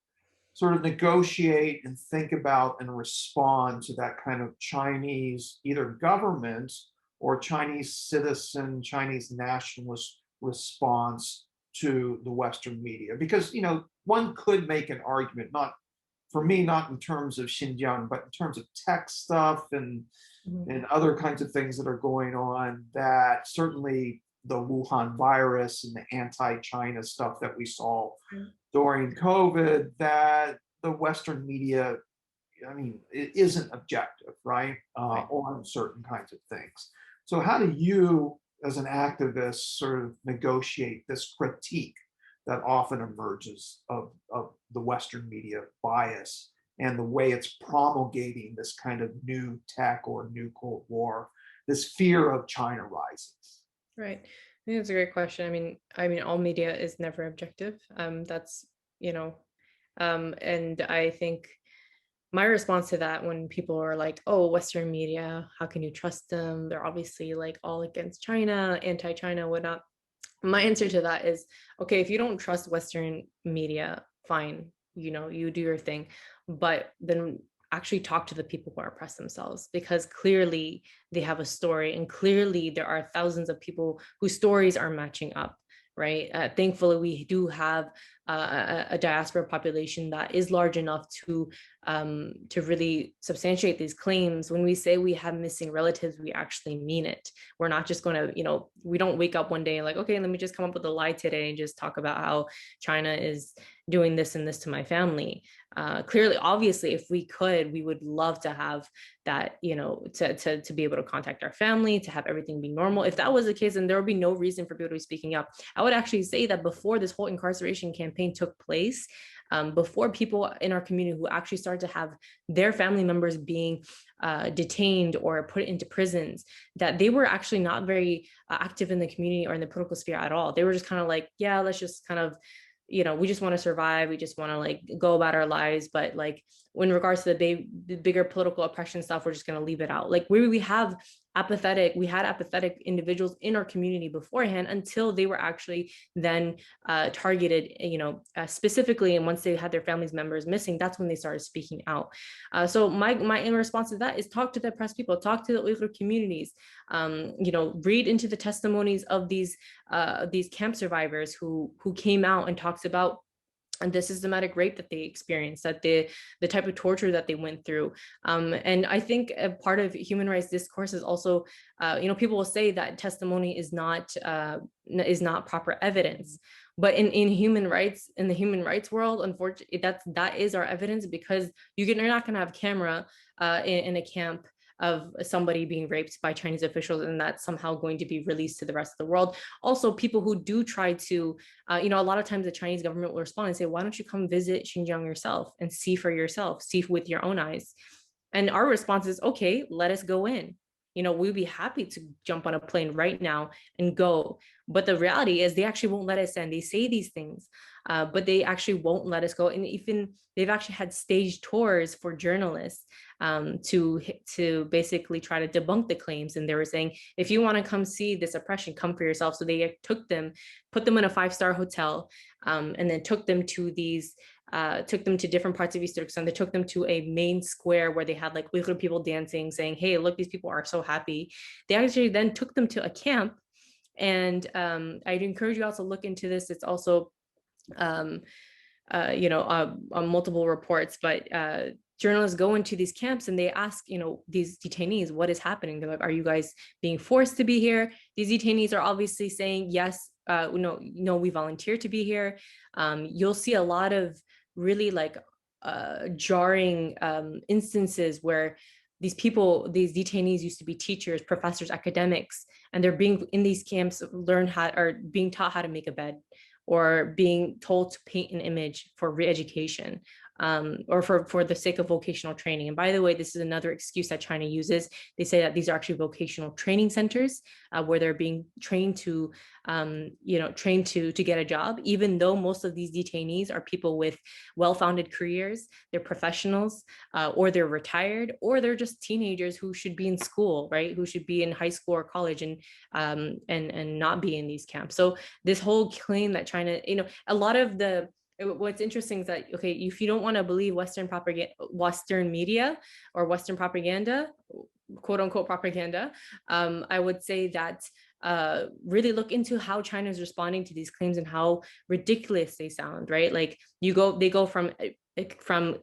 sort of negotiate and think about and respond to that kind of Chinese, either government or Chinese citizen, Chinese nationalist response to the Western media? Because, you know, one could make an argument, not for me, not in terms of Xinjiang, but in terms of tech stuff and other kinds of things that are going on, that certainly the Wuhan virus and the anti-China stuff that we saw during COVID, that the Western media, I mean, it isn't objective, right? On certain kinds of things. So how do you, as an activist, sort of negotiate this critique that often emerges of the Western media bias and the way it's promulgating this kind of new tech or new Cold War, this fear of China rising? Right. I think that's a great question. I mean, all media is never objective. That's, you know, and I think my response to that, when people are like, oh, Western media, how can you trust them? They're obviously like all against China, anti-China, whatnot. My answer to that is, okay, if you don't trust Western media, fine, you know, you do your thing, but then actually talk to the people who are oppressed themselves, because clearly they have a story, and clearly there are thousands of people whose stories are matching up, right? Thankfully, we do have a diaspora population that is large enough to really substantiate these claims. When we say we have missing relatives, we actually mean it. We're not just going to, you know, we don't wake up one day and like, okay, let me just come up with a lie today and just talk about how China is doing this and this to my family. Clearly, obviously, if we could, we would love to have that, you know, to be able to contact our family, to have everything be normal. If that was the case, then there would be no reason for people to be speaking up. I would actually say that before this whole incarceration campaign took place, before people in our community who actually started to have their family members being detained or put into prisons, that they were actually not very active in the community or in the political sphere at all. They were just kind of like, yeah, let's just kind of, you know, we just want to survive. We just want to like go about our lives. But like, in regards to the bigger political oppression stuff, we're just going to leave it out. Like we had apathetic individuals in our community beforehand until they were actually then targeted, specifically. And once they had their families members missing, that's when they started speaking out. So my in response to that is talk to the oppressed people, talk to the Uyghur communities, read into the testimonies of these camp survivors who came out and talks about and the systematic rape that they experienced, that the type of torture that they went through. And I think a part of human rights discourse is also, people will say that testimony is not proper evidence. But in human rights, in the human rights world, unfortunately, that is our evidence, because you're not going to have camera in a camp of somebody being raped by Chinese officials and that's somehow going to be released to the rest of the world. Also, people who do try to, a lot of times the Chinese government will respond and say, why don't you come visit Xinjiang yourself and see for yourself, see with your own eyes? And our response is, okay, let us go in. We'd be happy to jump on a plane right now and go. But the reality is they actually won't let us in. They say these things, but they actually won't let us go. And even they've actually had staged tours for journalists to basically try to debunk the claims. And they were saying, if you want to come see this oppression, come for yourself. So they took them, put them in a 5-star hotel, and then took them to different parts of East Turkestan. They took them to a main square where they had like Uyghur people dancing, saying, hey, look, these people are so happy. They actually then took them to a camp. And I'd encourage you also to look into this. It's also, on multiple reports, but journalists go into these camps and they ask, these detainees, what is happening? They're like, are you guys being forced to be here? These detainees are obviously saying, yes, no, we volunteer to be here. You'll see a lot of really like jarring instances where these detainees used to be teachers, professors, academics, and they're being in these camps, being taught how to make a bed, or being told to paint an image for re-education, or for the sake of vocational training. And by the way, this is another excuse that China uses. They say that these are actually vocational training centers where they're being trained to get a job, even though most of these detainees are people with well-founded careers. They're professionals, or they're retired, or they're just teenagers who should be in school, right? Who should be in high school or college and not be in these camps. So this whole claim that China, a lot of what's interesting is that, okay, if you don't want to believe Western media or Western propaganda, quote unquote propaganda, I would say that really look into how China is responding to these claims and how ridiculous they sound, right? Like they go from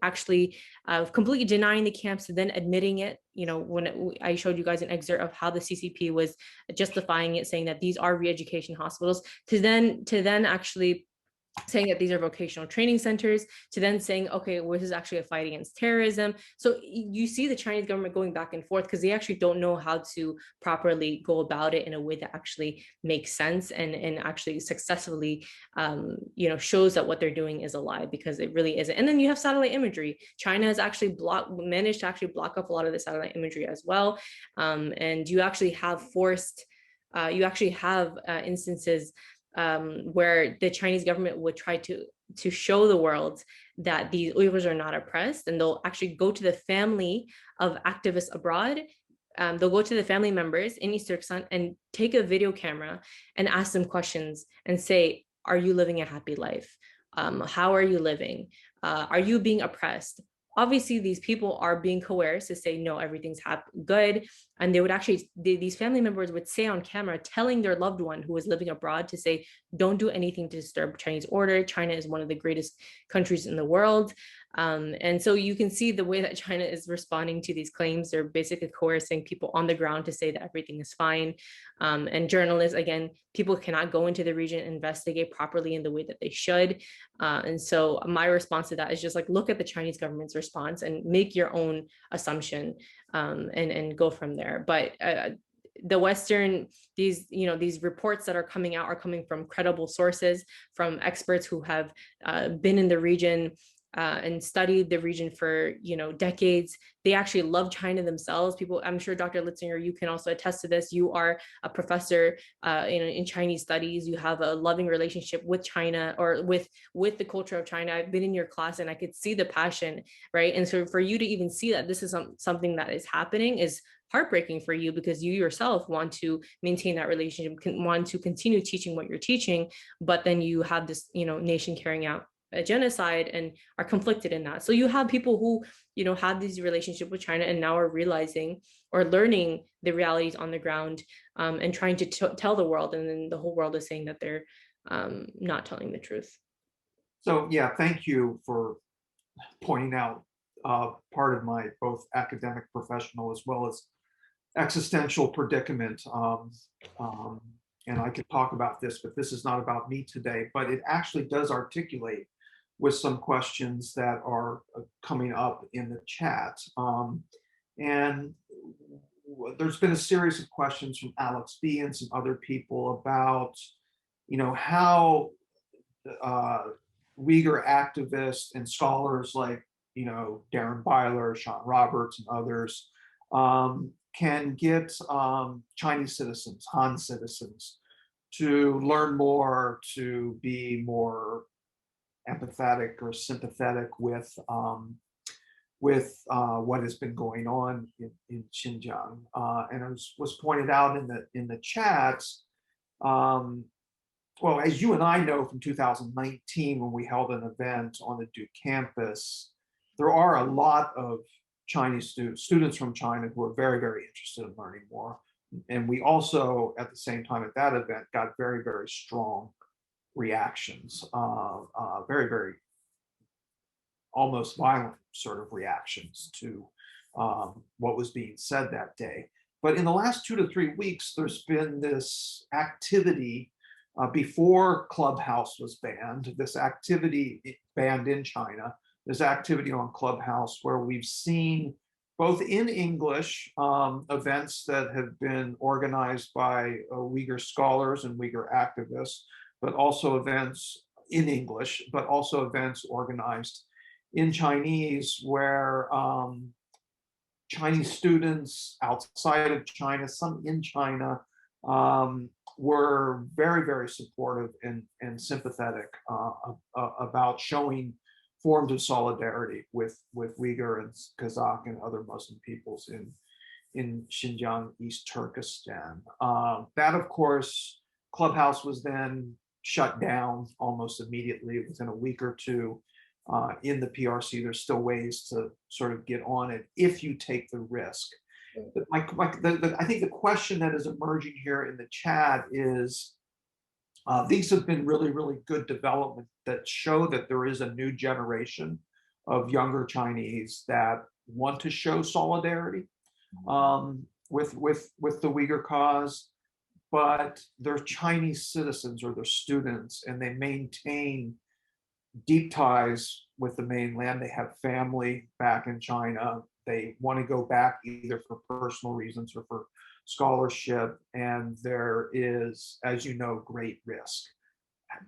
actually completely denying the camps to then admitting it. When I showed you guys an excerpt of how the CCP was justifying it, saying that these are re-education hospitals, to then actually saying that these are vocational training centers, to then saying, okay, well, this is actually a fight against terrorism. So you see the Chinese government going back and forth because they actually don't know how to properly go about it in a way that actually makes sense and actually successfully, shows that what they're doing is a lie, because it really isn't. And then you have satellite imagery. China has actually managed to actually block up a lot of the satellite imagery as well. And you actually have instances where the Chinese government would try to show the world that the Uyghurs are not oppressed, and they'll actually go to the family of activists abroad. They'll go to the family members in East Turkestan and take a video camera and ask them questions and say, are you living a happy life? How are you living? Are you being oppressed? Obviously, these people are being coerced to say, no, everything's good. And they would actually, these family members would say on camera, telling their loved one who was living abroad to say, don't do anything to disturb Chinese order. China is one of the greatest countries in the world. And so you can see the way that China is responding to these claims. They're basically coercing people on the ground to say that everything is fine. And journalists, again, people cannot go into the region and investigate properly in the way that they should. And so my response to that is just like, look at the Chinese government's response and make your own assumption, and go from there. But the Western, these reports that are coming out are coming from credible sources, from experts who have been in the region, and studied the region for, decades. They actually love China themselves. People, I'm sure Dr. Litzinger, you can also attest to this. You are a professor in Chinese studies. You have a loving relationship with China, or with the culture of China. I've been in your class and I could see the passion, right? And so for you to even see that this is something that is happening is heartbreaking for you, because you yourself want to maintain that relationship, want to continue teaching what you're teaching, but then you have this, nation carrying out a genocide and are conflicted in that. So you have people who, have these relationships with China and now are realizing or learning the realities on the ground, and trying to tell the world, and then the whole world is saying that they're not telling the truth. So yeah, thank you for pointing out part of my both academic, professional, as well as existential predicament. And I could talk about this, but this is not about me today. But it actually does articulate with some questions that are coming up in the chat. And there's been a series of questions from Alex B and some other people about, how Uyghur activists and scholars like, Darren Byler, Sean Roberts, and others can get Chinese citizens, Han citizens, to learn more, to be more empathetic or sympathetic with what has been going on in Xinjiang. And it was pointed out in the chats. Well, as you and I know from 2019, when we held an event on the Duke campus, there are a lot of Chinese students from China who are very, very interested in learning more. And we also, at the same time at that event, got very, very strong reactions, very, very almost violent sort of reactions to what was being said that day. But in the last 2 to 3 weeks, there's been this activity before Clubhouse was banned, this activity banned in China, this activity on Clubhouse where we've seen both in English events that have been organized by Uyghur scholars and Uyghur activists, but also events in English, but also events organized in Chinese where Chinese students outside of China, some in China, were very, very supportive and sympathetic about showing forms of solidarity with Uyghur and Kazakh and other Muslim peoples in Xinjiang, East Turkestan. That, of course, Clubhouse was then shut down almost immediately within a week or two. In the PRC, there's still ways to sort of get on it if you take the risk. But I think the question that is emerging here in the chat is, these have been really, really good development that show that there is a new generation of younger Chinese that want to show solidarity with the Uyghur cause, but they're Chinese citizens or they're students, and they maintain deep ties with the mainland. They have family back in China. They want to go back either for personal reasons or for scholarship, and there is, as you know, great risk.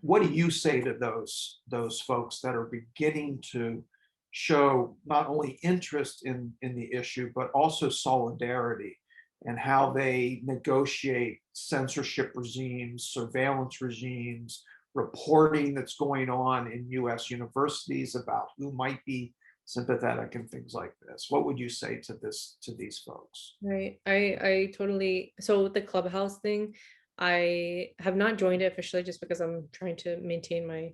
What do you say to those folks that are beginning to show not only interest in the issue, but also solidarity, and how they negotiate censorship regimes, surveillance regimes, reporting that's going on in US universities about who might be sympathetic and things like this? What would you say to these folks? Right. I totally, so the Clubhouse thing, I have not joined it officially just because I'm trying to maintain my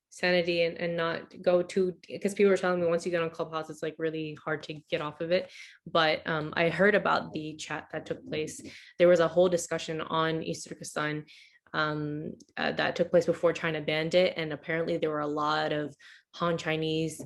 sanity and not go to, because people were telling me once you get on Clubhouse, it's like really hard to get off of it. But I heard about the chat that took place. There was a whole discussion on East Turkestan that took place before China banned it. And apparently there were a lot of Han Chinese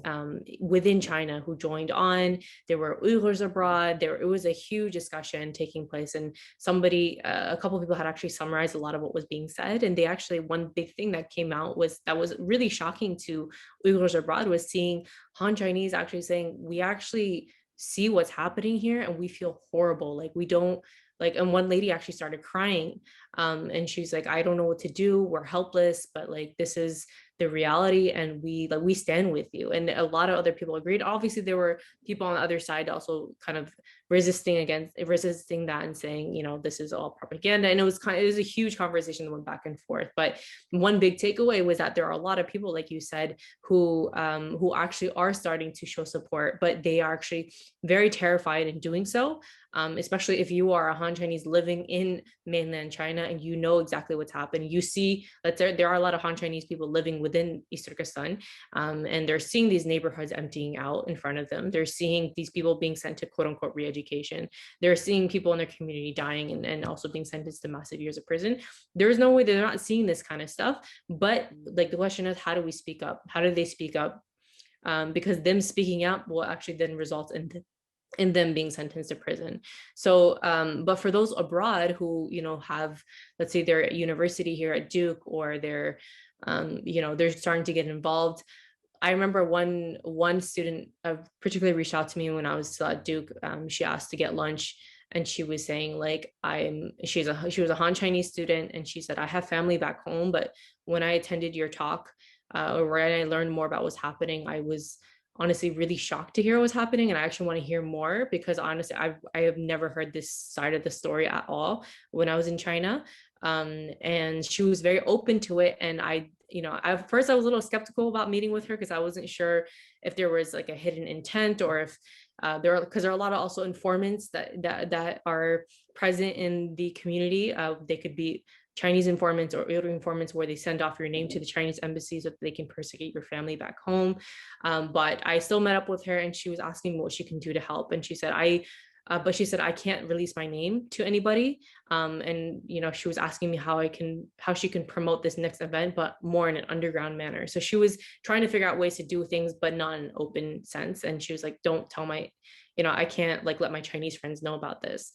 within China who joined on. There were Uyghurs abroad. It was a huge discussion taking place. And a couple of people had actually summarized a lot of what was being said. And they actually, one big thing that came out that was really shocking to Uyghurs abroad was seeing Han Chinese actually saying, we actually see what's happening here and we feel horrible. Like we don't, like, and one lady actually started crying, and she's like, I don't know what to do, we're helpless, but like this is the reality, and we stand with you. And a lot of other people agreed. Obviously, there were people on the other side also kind of resisting that and saying, this is all propaganda. And it was a huge conversation that went back and forth. But one big takeaway was that there are a lot of people, like you said, who actually are starting to show support, but they are actually very terrified in doing so. Especially if you are a Han Chinese living in mainland China and you know exactly what's happened. You see that there are a lot of Han Chinese people living within East Turkestan, and they're seeing these neighborhoods emptying out in front of them. They're seeing these people being sent to quote unquote re-education. They're seeing people in their community dying and also being sentenced to massive years of prison. There's no way they're not seeing this kind of stuff. But like the question is, how do we speak up? How do they speak up? Because them speaking up will actually then result in them being sentenced to prison. So, but for those abroad who, have, let's say their university here at Duke, or they're starting to get involved. I remember one student particularly reached out to me when I was still at Duke. She asked to get lunch, and she was saying like, she was a Han Chinese student, and she said, I have family back home, but when I attended your talk, or when I learned more about what's happening, I was honestly really shocked to hear what's happening, and I actually want to hear more, because honestly I have never heard this side of the story at all when I was in China. And she was very open to it, and at first I was a little skeptical about meeting with her, because I wasn't sure if there was like a hidden intent, or if there are a lot of also informants that are present in the community. They could be Chinese informants or Uyghur informants, where they send off your name to the Chinese embassy so that they can persecute your family back home. But I still met up with her, and she was asking me what she can do to help. And she said, but she said, I can't release my name to anybody. And she was asking me how she can promote this next event, but more in an underground manner. So she was trying to figure out ways to do things, but not in an open sense. And she was like, don't tell I can't like let my Chinese friends know about this.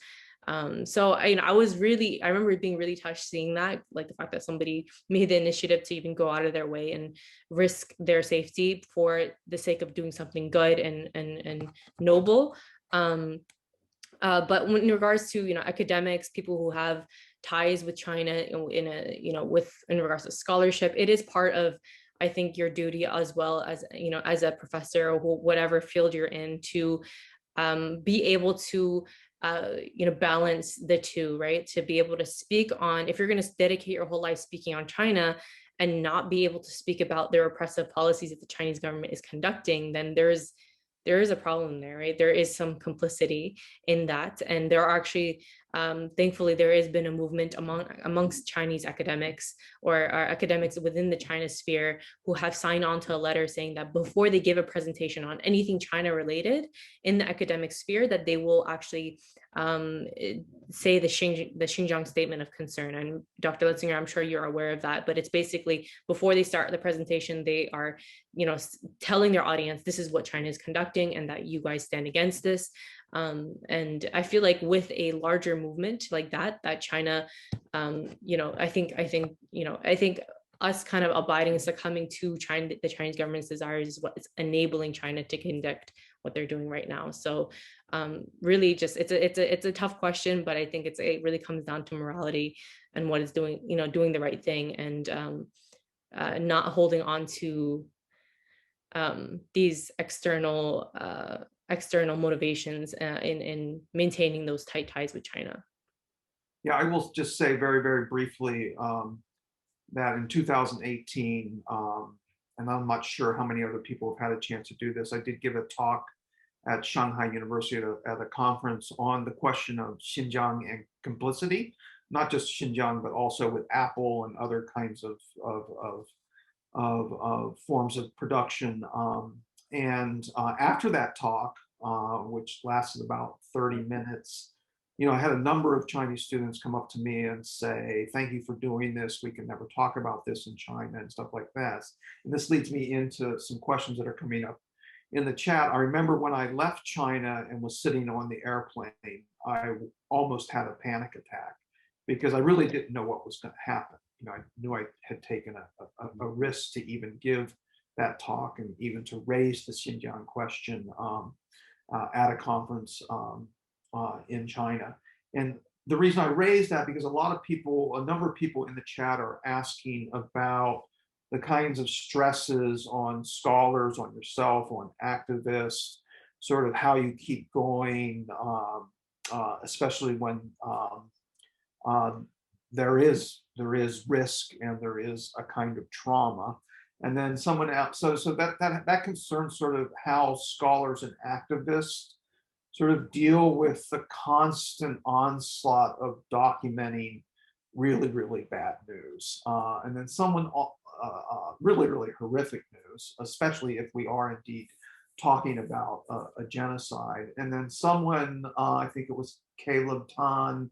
So I remember being really touched seeing that, like the fact that somebody made the initiative to even go out of their way and risk their safety for the sake of doing something good and noble. But in regards to academics, people who have ties with China in regards to scholarship, it is part of, I think, your duty as well as as a professor or whatever field you're in, to be able to balance the two, right? To be able to speak on, if you're going to dedicate your whole life speaking on China and not be able to speak about the repressive policies that the Chinese government is conducting, then there is a problem there, right? There is some complicity in that. And there are actually, thankfully, there has been a movement amongst Chinese academics or academics within the China sphere who have signed on to a letter saying that before they give a presentation on anything China related in the academic sphere, that they will actually say the Xinjiang Statement of Concern. And Dr. Litzinger, I'm sure you're aware of that, but it's basically before they start the presentation, they are telling their audience, this is what China is conducting and that you guys stand against this. And I feel like with a larger movement like that China, I think us kind of abiding and succumbing to China, the Chinese government's desires, is what is enabling China to conduct what they're doing right now. So really just it's a tough question, but I think it really comes down to morality and what is doing the right thing, and not holding on to these external motivations in maintaining those tight ties with China. Yeah, I will just say very, very briefly that in 2018, and I'm not sure how many other people have had a chance to do this, I did give a talk at Shanghai University at a conference on the question of Xinjiang and complicity, not just Xinjiang, but also with Apple and other kinds of forms of production. And after that talk, which lasted about 30 minutes, I had a number of Chinese students come up to me and say, thank you for doing this. We can never talk about this in China and stuff like that. And this leads me into some questions that are coming up in the chat. I remember when I left China and was sitting on the airplane, I almost had a panic attack because I really didn't know what was going to happen. I knew I had taken a risk to even give that talk and even to raise the Xinjiang question at a conference in China. And the reason I raised that, because a number of people in the chat are asking about the kinds of stresses on scholars, on yourself, on activists, sort of how you keep going, especially when um, there is risk and there is a kind of trauma. And then someone else, so that concerns sort of how scholars and activists sort of deal with the constant onslaught of documenting really, really bad news. And then really, really horrific news, especially if we are indeed talking about a genocide. And then someone, I think it was Caleb Ton,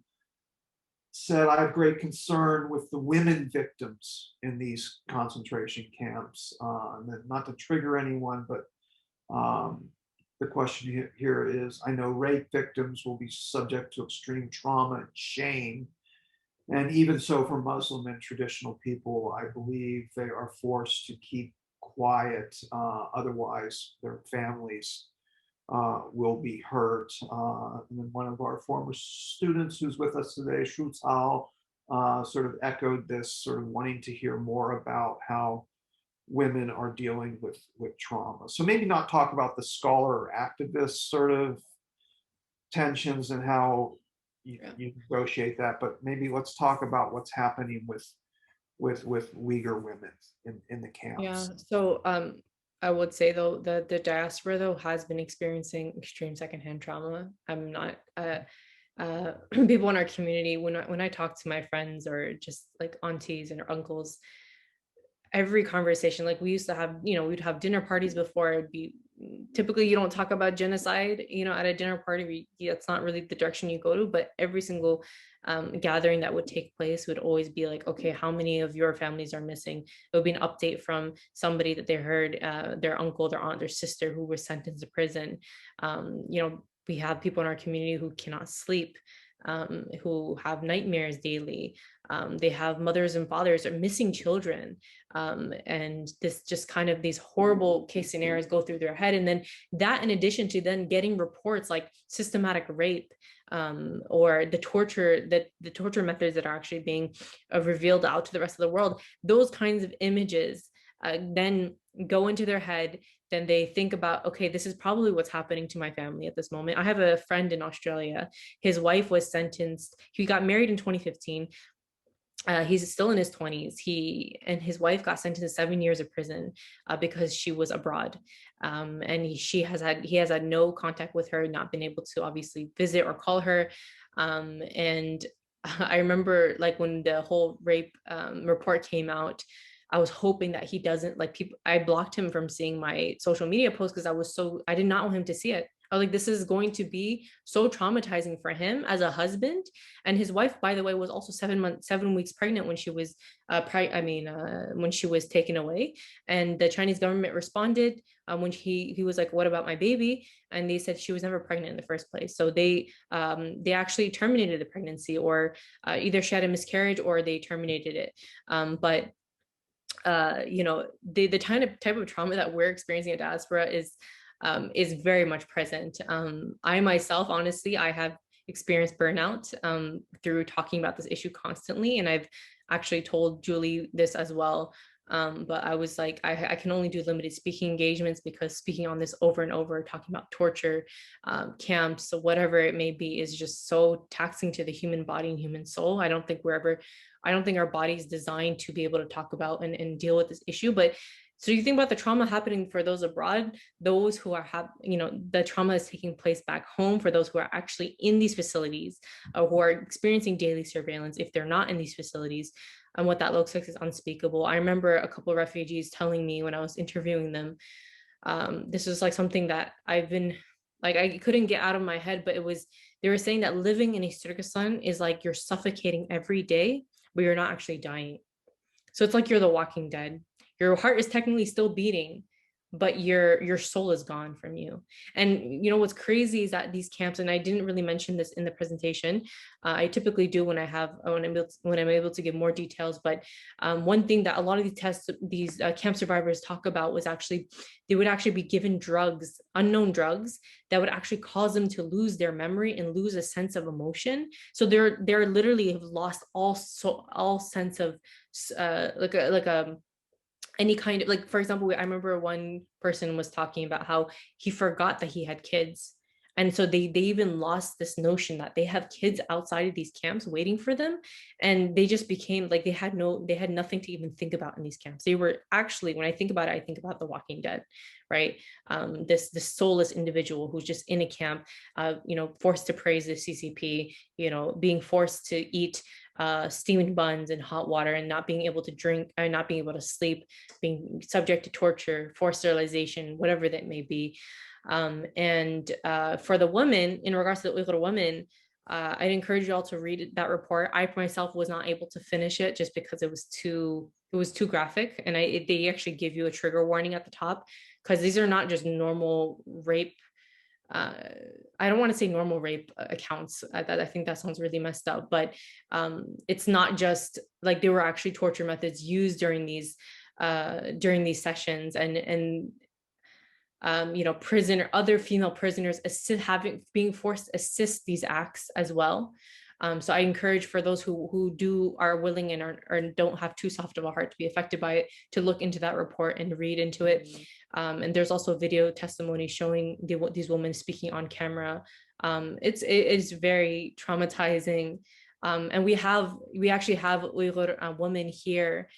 said, I have great concern with the women victims in these concentration camps. And then not to trigger anyone, but um, the question here is, I know rape victims will be subject to extreme trauma and shame. And even so, for Muslim and traditional people, I believe they are forced to keep quiet. Otherwise, their families will be hurt. And then one of our former students who's with us today, Shu Tao, sort of echoed this, sort of wanting to hear more about how women are dealing with trauma. So maybe not talk about the scholar or activist sort of tensions and how Yeah. you negotiate that, but maybe let's talk about what's happening with Uyghur women in the Yeah. camps. So I would say though the diaspora though has been experiencing extreme secondhand trauma. I'm not people in our community, when I talk to my friends or just like aunties and uncles, every conversation, like we used to have, we'd have dinner parties before. It'd be typically, you don't talk about genocide, at a dinner party. That's not really the direction you go to, but every single gathering that would take place would always be like, okay, how many of your families are missing? It would be an update from somebody that they heard, their uncle, their aunt, their sister who was sentenced to prison. We have people in our community who cannot sleep, who have nightmares daily. They have mothers and fathers or missing children. And this just kind of these horrible case scenarios go through their head. And then that, in addition to then getting reports like systematic rape, or the torture methods that are actually being revealed out to the rest of the world, those kinds of images then go into their head. Then they think about, okay, this is probably what's happening to my family at this moment. I have a friend in Australia. His wife was sentenced. He got married in 2015. He's still in his 20s. He and his wife got sentenced to 7 years of prison because she was abroad, and he has had no contact with her, not been able to obviously visit or call her. And I remember like when the whole rape report came out, I was hoping that he doesn't like people. I blocked him from seeing my social media posts because I did not want him to see it. I was like, this is going to be so traumatizing for him as a husband. And his wife, by the way, was also 7 weeks pregnant when she was, when she was taken away. And the Chinese government responded when he was like, "What about my baby?" And they said she was never pregnant in the first place. So they actually terminated the pregnancy, or either she had a miscarriage or they terminated it. But the type of trauma that we're experiencing at diaspora is very much present. I myself, honestly, I have experienced burnout through talking about this issue constantly, and I've actually told Julie this as well. But I was like, I can only do limited speaking engagements because speaking on this over and over, talking about torture, camps, so whatever it may be, is just so taxing to the human body and human soul. I don't think our body is designed to be able to talk about and deal with this issue. But so you think about the trauma happening for those abroad, those who are the trauma is taking place back home for those who are actually in these facilities, who are experiencing daily surveillance if they're not in these facilities. And what that looks like is unspeakable. I remember a couple of refugees telling me when I was interviewing them, this was like something that I've been like, I couldn't get out of my head, but they were saying that living in East Turkestan is like you're suffocating every day, but you're not actually dying. So it's like you're the Walking Dead. Your heart is technically still beating, but your soul is gone from you. And what's crazy is that these camps, and I didn't really mention this in the presentation. I typically do when I'm able to give more details. But one thing that a lot of these camp survivors talk about was actually they would actually be given drugs, unknown drugs, that would actually cause them to lose their memory and lose a sense of emotion. So they're literally have lost all sense of like a any kind of, like, for example, I remember one person was talking about how he forgot that he had kids. And so they even lost this notion that they have kids outside of these camps waiting for them. And they just became like they had nothing to even think about in these camps. They were actually, when I think about it, I think about The Walking Dead, right? This soulless individual who's just in a camp, forced to praise the CCP, being forced to eat steamed buns and hot water, and not being able to drink and not being able to sleep, being subject to torture, forced sterilization, whatever that may be. And for the women, in regards to the Uyghur women, I'd encourage you all to read that report. I myself was not able to finish it just because it was too graphic, and they actually give you a trigger warning at the top, because these are not just normal rape. I don't want to say normal rape accounts. I think that sounds really messed up, but it's not just like, they were actually torture methods used during these sessions, and other female prisoners being forced to assist these acts as well. So I encourage, for those who are willing and or don't have too soft of a heart to be affected by it, to look into that report and read into it. And there's also video testimony showing these women speaking on camera. It is very traumatizing. And we actually have Uyghur women here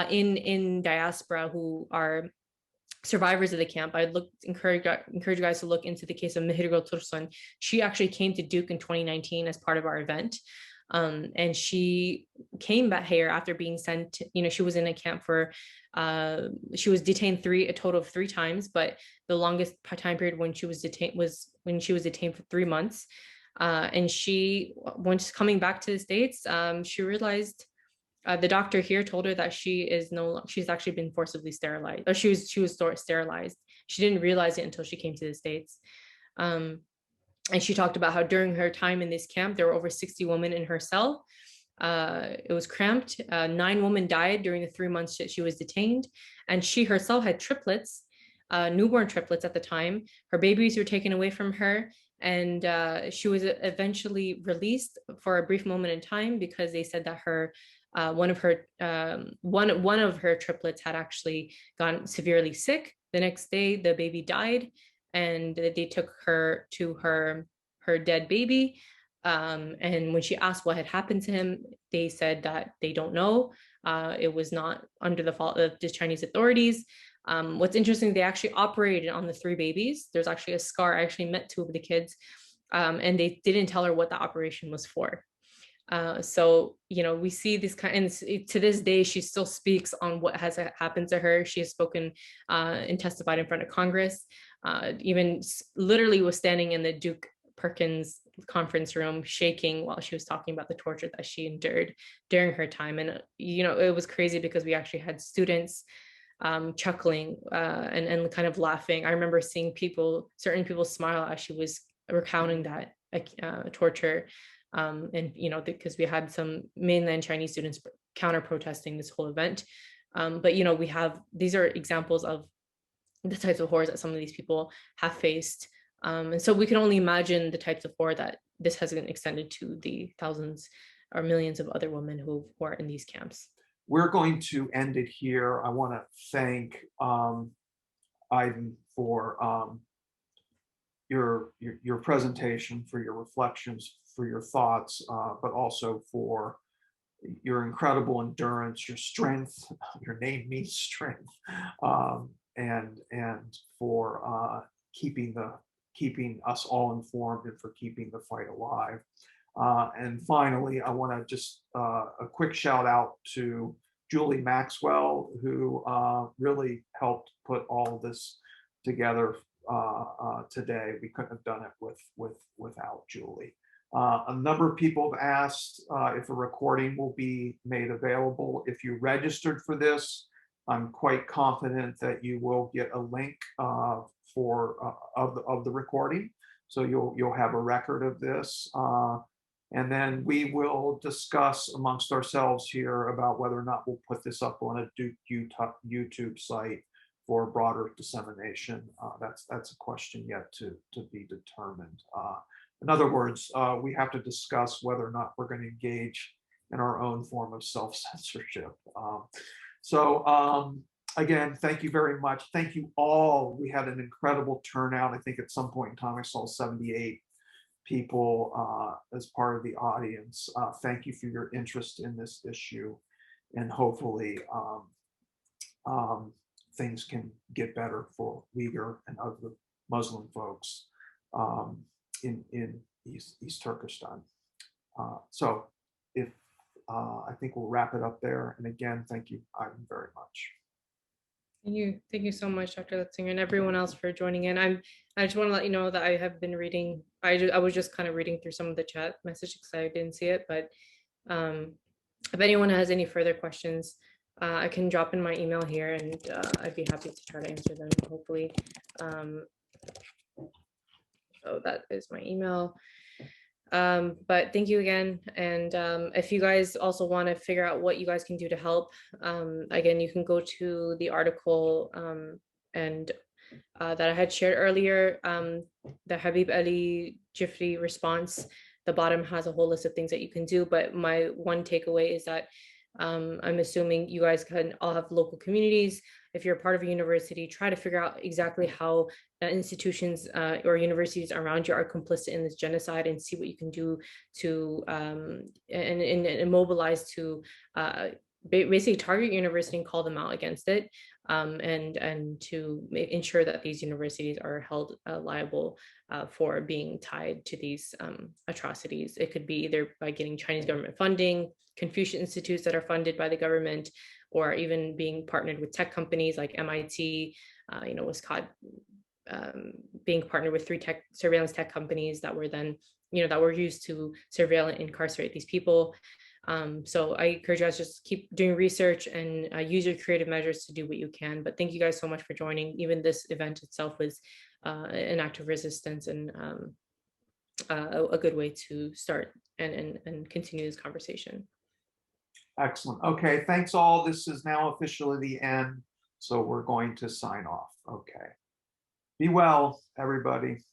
in diaspora who are survivors of the camp. Encourage you guys to look into the case of Mihirgul Tursun. She actually came to Duke in 2019 as part of our event. And she came back here after being sent, she was in a camp she was detained a total of 3 times, but the longest time period when she was detained was when she was detained for 3 months. And once coming back to the States, she realized, the doctor here told her that she's actually been forcibly sterilized, or she was sterilized. She didn't realize it until she came to the States. And she talked about how during her time in this camp, there were over 60 women in her cell. It was cramped. 9 women died during the 3 months that she was detained. And she herself had triplets, newborn triplets at the time. Her babies were taken away from her. And she was eventually released for a brief moment in time, because they said that one of her triplets had actually gotten severely sick. The next day, the baby died, and they took her to her dead baby. And when she asked what had happened to him, they said that they don't know. It was not under the fault of the Chinese authorities. What's interesting, they actually operated on the 3 babies. There's actually a scar. I actually met 2 of the kids, and they didn't tell her what the operation was for. So we see this and to this day, she still speaks on what has happened to her. She has spoken and testified in front of Congress, even literally was standing in the Duke Perkins conference room shaking while she was talking about the torture that she endured during her time. And it was crazy, because we actually had students chuckling and kind of laughing. I remember seeing certain people smile as she was recounting that torture. And because we had some mainland Chinese students counter protesting this whole event. But these are examples of the types of horrors that some of these people have faced. And so we can only imagine the types of horror that this has been extended to the thousands or millions of other women who are in these camps. We're going to end it here. I want to thank Aydin for your presentation, for your reflections, for your thoughts, but also for your incredible endurance, your strength. Your name means strength, and for keeping us all informed, and for keeping the fight alive. And finally, I want to just a quick shout out to Julie Maxwell, who really helped put all of this together today. We couldn't have done it without Julie. A number of people have asked if a recording will be made available. If you registered for this, I'm quite confident that you will get a link of the recording, so you'll have a record of this. And then we will discuss amongst ourselves here about whether or not we'll put this up on a Duke YouTube site for broader dissemination. That's a question yet to be determined. In other words, we have to discuss whether or not we're going to engage in our own form of self-censorship. So again, thank you very much. Thank you all. We had an incredible turnout. I think at some point in time I saw 78 people as part of the audience. Thank you for your interest in this issue, and hopefully things can get better for Uyghur and other Muslim folks in East Turkestan. So if I think we'll wrap it up there. And again, thank you, Ivan, very much. Thank you so much, Dr. Letzinger, and everyone else for joining in. I just want to let you know that I have been reading. I was just kind of reading through some of the chat messages because I didn't see it. But if anyone has any further questions, I can drop in my email here, and I'd be happy to try to answer them. Hopefully, so that is my email. But thank you again. And if you guys also want to figure out what you guys can do to help, again, you can go to the article and that I had shared earlier, the Habib Ali Jifri response. The bottom has a whole list of things that you can do. But my one takeaway is that I'm assuming you guys can all have local communities. If you're part of a university, try to figure out exactly how institutions or universities around you are complicit in this genocide, and see what you can do to and mobilize to basically target university and call them out against it, and to ensure that these universities are held liable for being tied to these atrocities. It could be either by getting Chinese government funding, Confucius institutes that are funded by the government, or even being partnered with tech companies like MIT, was caught being partnered with 3 surveillance tech companies that were then, that were used to surveil and incarcerate these people. So I encourage you guys just keep doing research and use your creative measures to do what you can. But thank you guys so much for joining. Even this event itself was an act of resistance, and a good way to start and continue this conversation. Excellent. Okay, thanks all. This is now officially the end, so we're going to sign off. Okay. Be well, everybody.